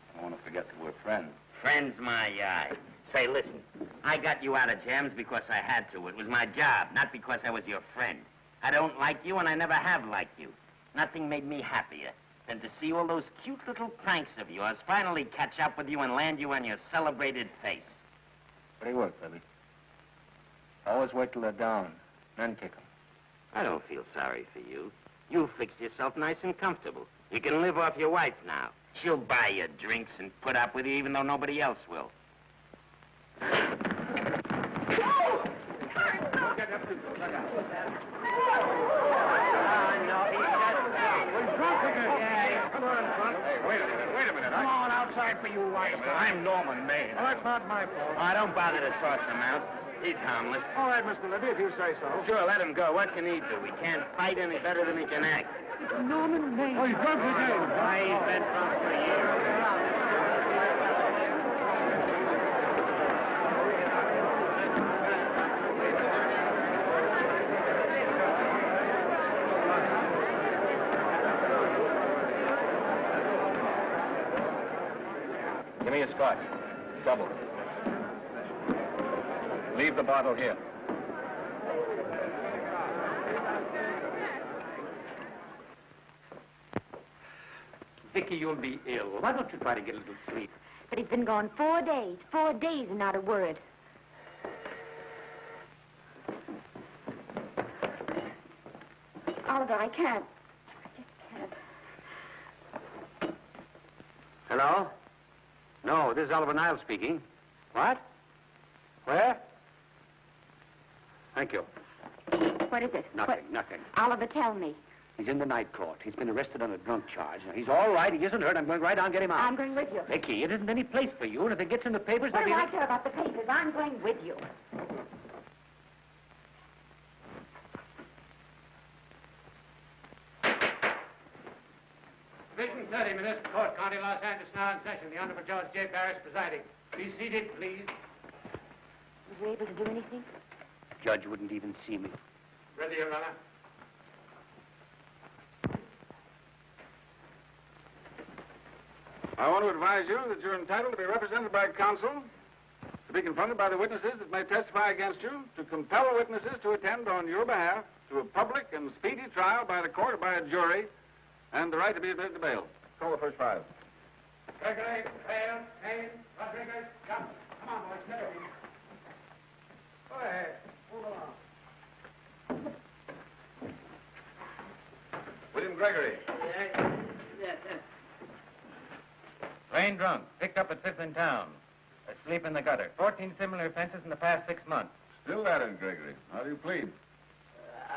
I don't want to forget that we're friends. Friends, my eye. Say, listen, I got you out of jams because I had to. It was my job, not because I was your friend. I don't like you, and I never have liked you. Nothing made me happier than to see all those cute little pranks of yours finally catch up with you and land you on your celebrated face. Pretty work, Libby. Always wait till they're down, then kick 'em. I don't feel sorry for you. You fixed yourself nice and comfortable. You can live off your wife now. She'll buy you drinks and put up with you even though nobody else will. Wait a minute. Come on outside for you, wife. I'm Norman Maine. Oh, that's not my fault. Oh, don't bother to toss him out. He's harmless. All right, Mr. Libby, if you say so. Sure, let him go. What can he do? He can't fight any better than he can act. Norman Maine. Oh, he's drunk again. Why, he's been drunk for years. Give me a scotch. Double. Leave the bottle here. Vicky, you'll be ill. Why don't you try to get a little sleep? But he's been gone 4 days. 4 days and not a word. Oliver, I can't. I just can't. Hello? No, this is Oliver Niles speaking. What? Where? Thank you. What is it? Nothing. Oliver, tell me. He's in the night court. He's been arrested on a drunk charge. Now, he's all right. He isn't hurt. I'm going right down and get him out. I'm going with you. Vicky, it isn't any place for you. And if it gets in the papers, What there'll do be... I care about the papers? I'm going with you. Division 30, Municipal Court, County Los Angeles, now in session. The Honorable Judge J. Parrish presiding. Be seated, please. Was you able to do anything? The judge wouldn't even see me. Ready, Your Honor. I want to advise you that you're entitled to be represented by counsel, to be confronted by the witnesses that may testify against you, to compel witnesses to attend on your behalf to a public and speedy trial by the court or by a jury, and the right to be admitted to bail. Call the first five. Gregory, Hale, Haynes, Rodriguez, Johnson. Come on, boys, get over here. Go ahead. Move along. William Gregory. Rain drunk, picked up at 5th in town. Asleep in the gutter. 14 similar offenses in the past 6 months. Still at it, Gregory. How do you plead?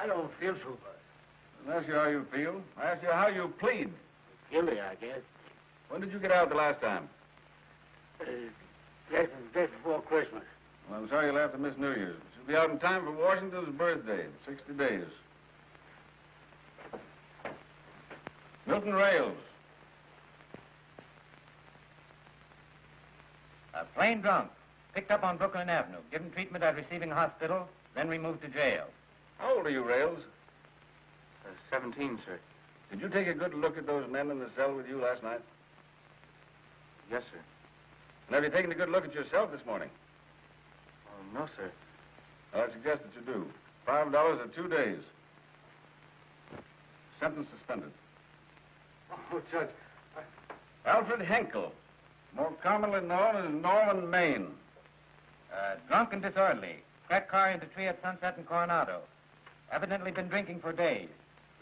I don't feel so good. I didn't ask you how you feel. I asked you how you plead. Guilty, I guess. When did you get out the last time? Just before Christmas. Well, I'm sorry you'll have to miss New Year's. You'll be out in time for Washington's birthday in 60 days. Milton Rails. Plain drunk, picked up on Brooklyn Avenue, given treatment at receiving hospital, then removed to jail. How old are you, Rails? 17, sir. Did you take a good look at those men in the cell with you last night? Yes, sir. And have you taken a good look at yourself this morning? Oh, no, sir. Well, I suggest that you do. $5 or 2 days. Sentence suspended. Oh, Judge. Alfred Henkel, more commonly known as Norman Maine. Drunk and disorderly. Cracked car into tree at Sunset and Coronado. Evidently been drinking for days.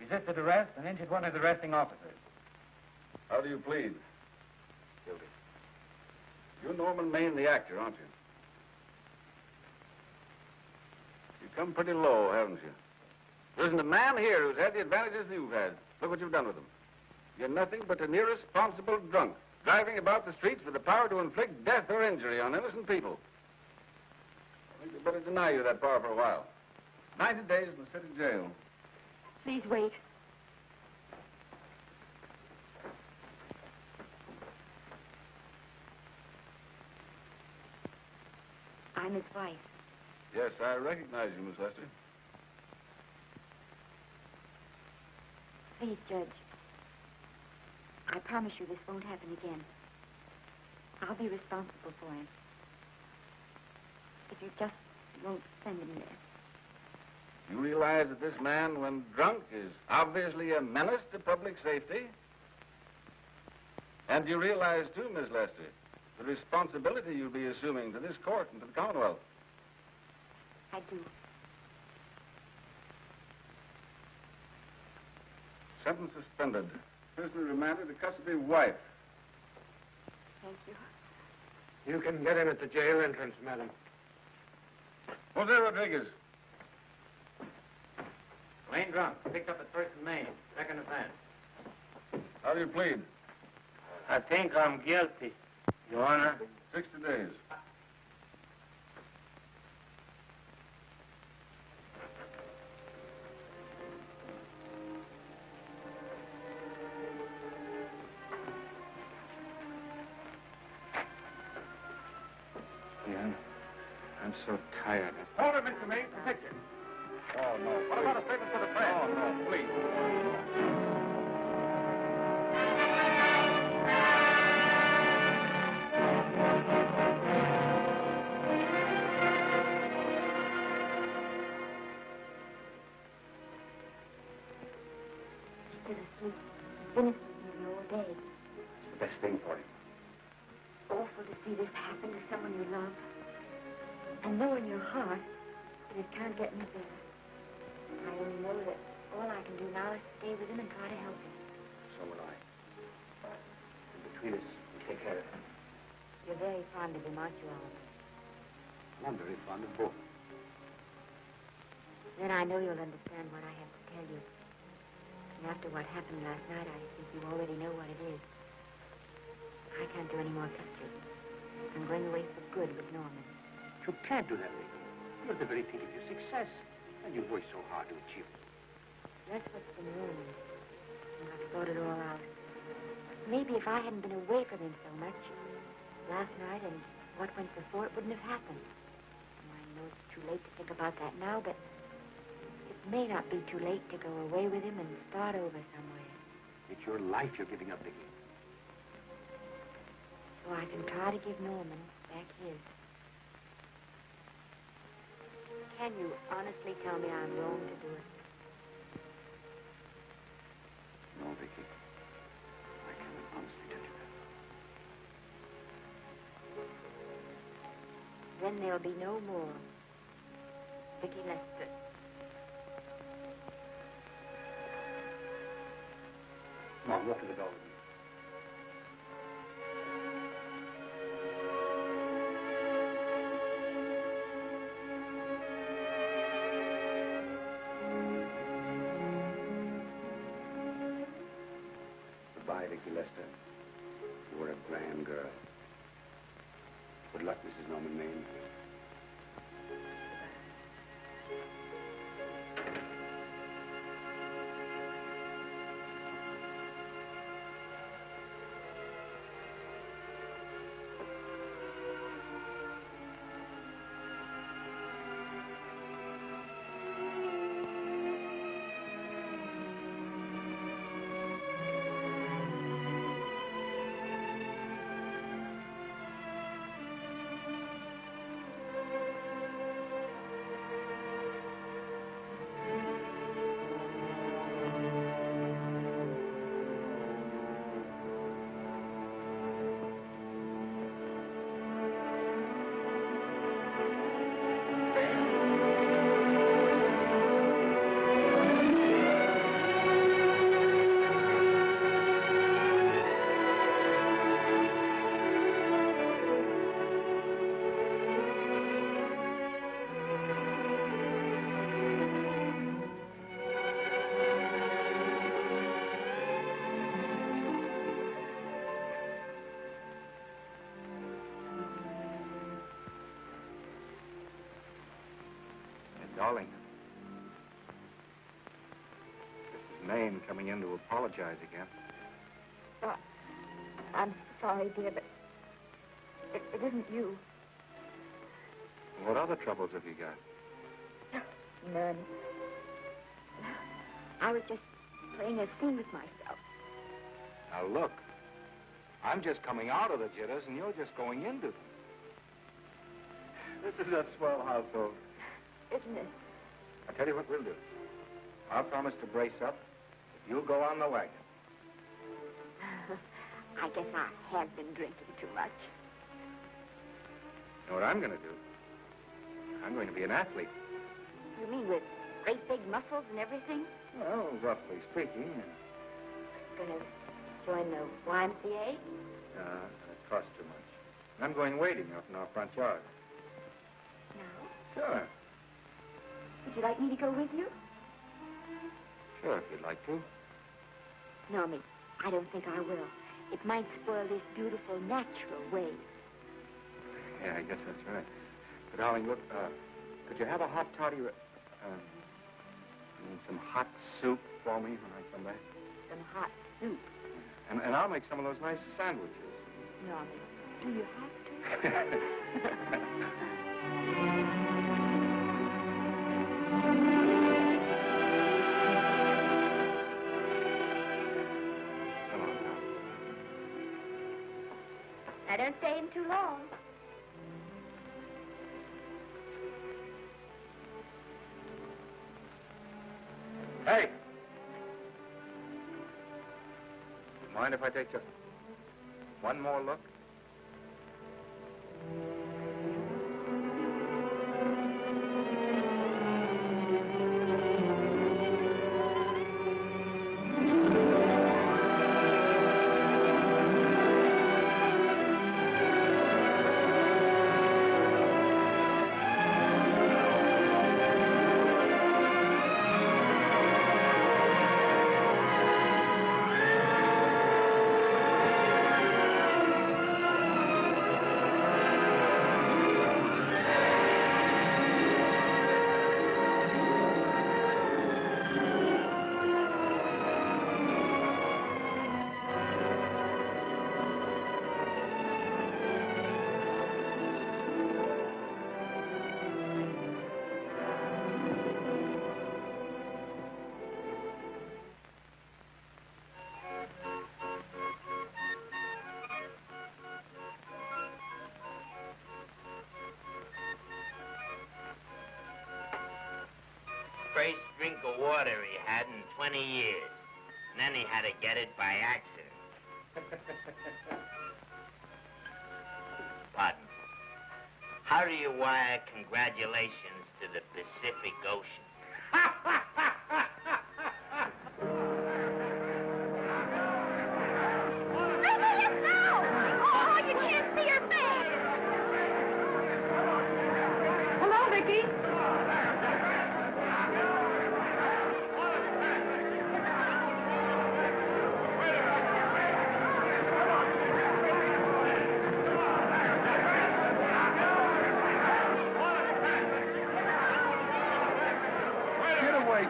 Resisted arrest and injured one of the arresting officers. How do you plead? Guilty. You're Norman Maine, the actor, aren't you? You've come pretty low, haven't you? There isn't a man here who's had the advantages you've had. Look what you've done with them. You're nothing but an irresponsible drunk, driving about the streets with the power to inflict death or injury on innocent people. I think they'd better deny you that power for a while. 90 days in the city jail. Please wait. I'm his wife. Yes, I recognize you, Miss Lester. Please, Judge. I promise you this won't happen again. I'll be responsible for him. If you just won't send him there. You realize that this man, when drunk, is obviously a menace to public safety? And you realize, too, Miss Lester, the responsibility you'll be assuming to this court and to the Commonwealth. I do. Sentence suspended. Prisoner remanded to custody wife. Thank you. You can get in at the jail entrance, madam. Jose Rodriguez. Plain drunk, picked up at 1st and Main. Second offense. How do you plead? I think I'm guilty, Your Honor. 60 days. Yeah, I'm so tired. Hold it, Mr. Maine. A picture. Oh, no. What about a statement for the press? Oh, no, please. Bittersweet. Been asleep nearly all day. It's the best thing for him. Awful to see this happen to someone you love. And know in your heart that it can't get any better. I only know that all I can do now is stay with him and try to help him. So will I. And between us, we'll take care of him. You're very fond of him, aren't you, Oliver? I'm very fond of both. Then I know you'll understand what I have to tell you. And after what happened last night, I think you already know what it is. I can't do any more pictures. I'm going away for good with Norman. You can't do that, Vicky. You're at the very peak of your success. And you've worked so hard to achieve it. That's what's been ruining. And I've thought it all out. Maybe if I hadn't been away from him so much, last night and what went before, it wouldn't have happened. And I know it's too late to think about that now, but it may not be too late to go away with him and start over somewhere. It's your life you're giving up, Vicky. so I can try to give Norman back his. Can you honestly tell me I'm wrong to do it? No, Vicky. I can't honestly tell you that. Then there'll be no more Vicky Lester. Come on, walk to the door with me. Goodbye, Vicky Lester. You were a grand girl. Good luck, Mrs. Norman Maine. Darling, this is Maine coming in to apologize again. Oh, I'm sorry, dear, but it isn't you. What other troubles have you got? None. I was just playing a scene with myself. Now, look. I'm just coming out of the jitters, and you're just going into them. This is a swell household. Isn't it? I'll tell you what we'll do. I'll promise to brace up if you'll go on the wagon. I guess I have been drinking too much. You know what I'm going to do? I'm going to be an athlete. You mean with great big muscles and everything? Well, roughly speaking. Going to join the YMCA? It costs too much. I'm going wading up in our front yard. No. Sure. Would you like me to go with you? Sure, if you'd like to. No, Miss, I don't think I will. It might spoil this beautiful, natural wave. Yeah, I guess that's right. But, darling, look, could you have a hot toddy, and some hot soup for me when I come back? Some hot soup? And I'll make some of those nice sandwiches. No, Miss, do you have to? I don't stay in too long. Hey! Mind if I take just one more look? first drink of water he had in 20 years. And then he had to get it by accident. Pardon. How do you wire congratulations to the Pacific Ocean? Oh, you can't see her face. Hello, Vicky.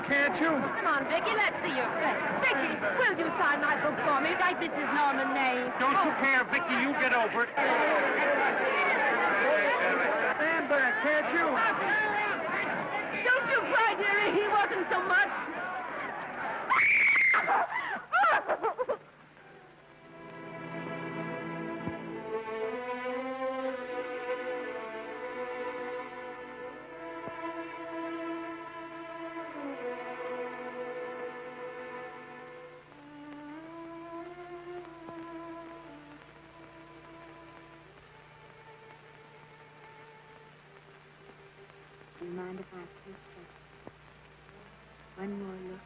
Can't you? Come on, Vicky, let's see your face. Vicky, will you sign my book for me? Write Mrs. Norman May. Don't you care, Vicky? You get over it. Stand back, can't you? Don't you cry, dearie. He wasn't so much. Do you mind if I take one more look?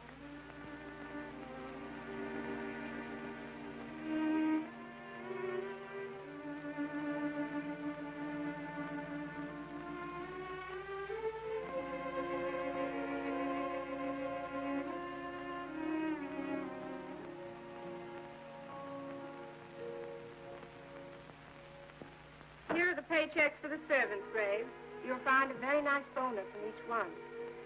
Here are the paychecks for the servants, Graves. You'll find a very nice bonus in each one.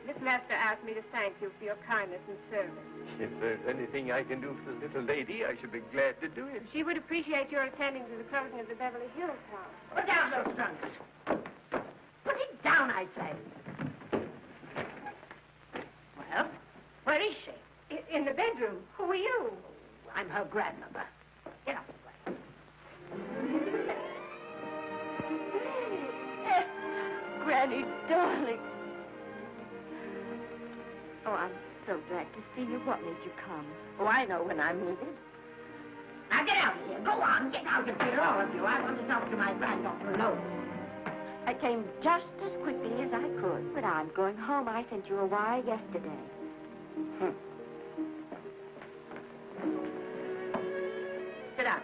Miss Lester asked me to thank you for your kindness and service. If there's anything I can do for the little lady, I should be glad to do it. She would appreciate your attending to the closing of the Beverly Hills house. Put down those trunks. Put it down, I say. Well, where is she? In the bedroom. Who are you? I'm her grandmother. Get up. Granny, darling. Oh, I'm so glad to see you. What made you come? Oh, I know when I'm needed. Now get out of here. Go on, get out of here, all of you. I want to talk to my granddaughter alone. I came just as quickly as I could. But I'm going home. I sent you a wire yesterday. Sit down.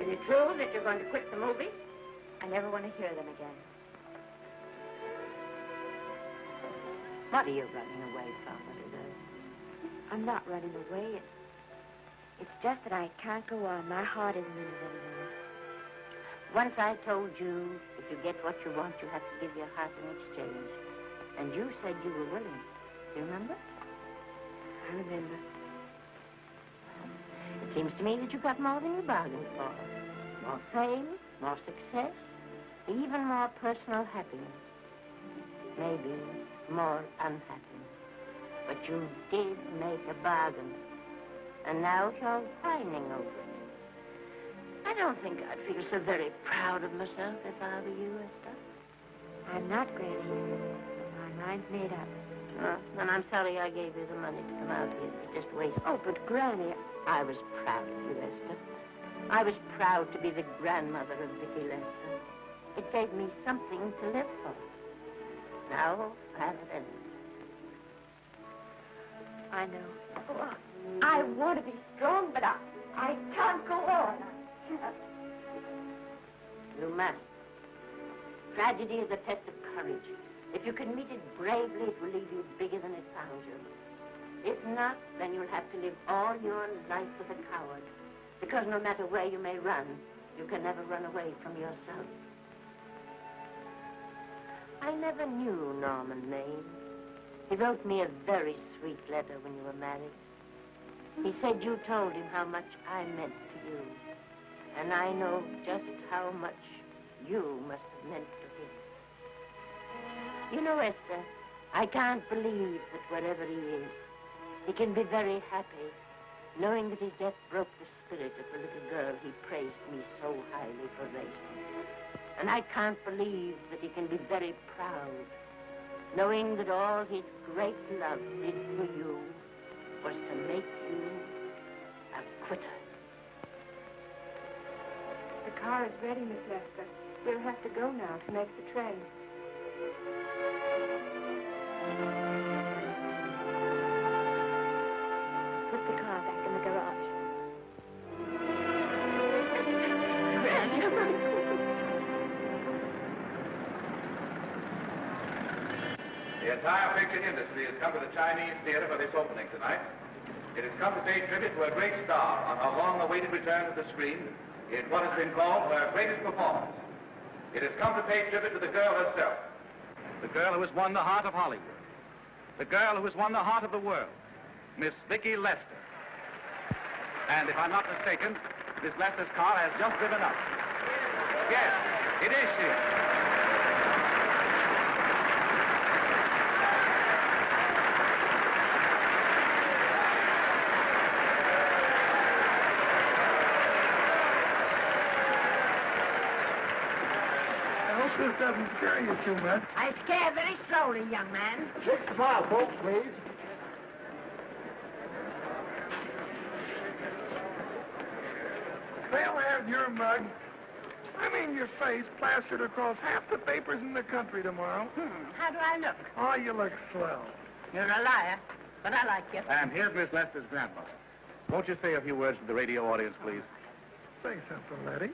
Is it true that you're going to quit the movies? I never want to hear them again. What are you running away from, Elizabeth? I'm not running away. It's just that I can't go on. My heart isn't in it anymore. Once I told you if you get what you want, you have to give your heart in exchange. And you said you were willing. Do you remember? I remember. It seems to me that you got more than you bargained for. More fame, more success, even more personal happiness. Maybe more unhappiness. But you did make a bargain. And now you're whining over it. I don't think I'd feel so very proud of myself if I were you, Esther. I'm not, Granny. My mind's made up. Well, then I'm sorry I gave you the money to come out here. You just wasted. Oh, but Granny... I was proud of you, Esther. I was proud to be the grandmother of Vicky Lester. It gave me something to live for. Now, I've ended. I know. Oh, I want to be strong, but I can't go on. You must. Tragedy is a test of courage. If you can meet it bravely, it will leave you bigger than it found you. If not, then you'll have to live all your life as a coward. Because no matter where you may run, you can never run away from yourself. I never knew Norman Maine. He wrote me a very sweet letter when you were married. He said you told him how much I meant to you. And I know just how much you must have meant to him. You know, Esther, I can't believe that wherever he is, he can be very happy, knowing that his death broke the spirit of the little girl he praised me so highly for raising. And I can't believe that he can be very proud, knowing that all his great love did for you was to make you a quitter. The car is ready, Miss Lester. We'll have to go now to make the train. Put the car back in the garage. The entire picture industry has come to the Chinese theater for this opening tonight. It has come to pay tribute to a great star on her long-awaited return to the screen in what has been called her greatest performance. It has come to pay tribute to the girl herself. The girl who has won the heart of Hollywood. The girl who has won the heart of the world. Miss Vicki Lester. And if I'm not mistaken, Miss Lester's car has just driven up. Yes, it is she. I hope this doesn't scare you too much. I scare very slowly, young man. 6 mile, folks, please. They'll have your mug, I mean your face, plastered across half the papers in the country tomorrow. How do I look? Oh, you look swell. You're a liar, but I like you. And here's Miss Lester's grandmother. Won't you say a few words to the radio audience, please? Say something, Letty.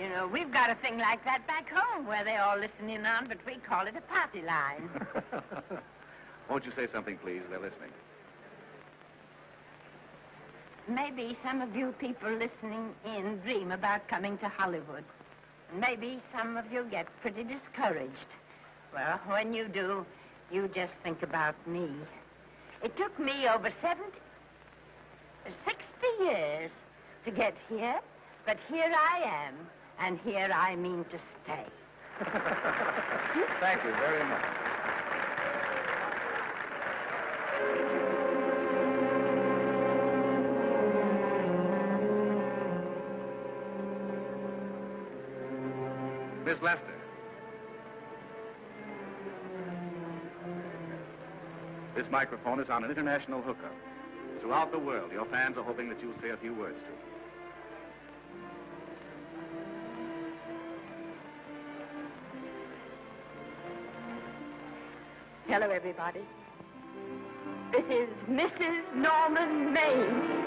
You know, we've got a thing like that back home where they all listen in on, but we call it a party line. Won't you say something, please? They're listening. Maybe some of you people listening in dream about coming to Hollywood. Maybe some of you get pretty discouraged. Well, when you do, you just think about me. It took me over 60 years to get here, but here I am, and here I mean to stay. Thank you very much. Miss Lester. This microphone is on an international hookup. Throughout the world, your fans are hoping that you'll say a few words to them. Hello, everybody. This is Mrs. Norman Maine.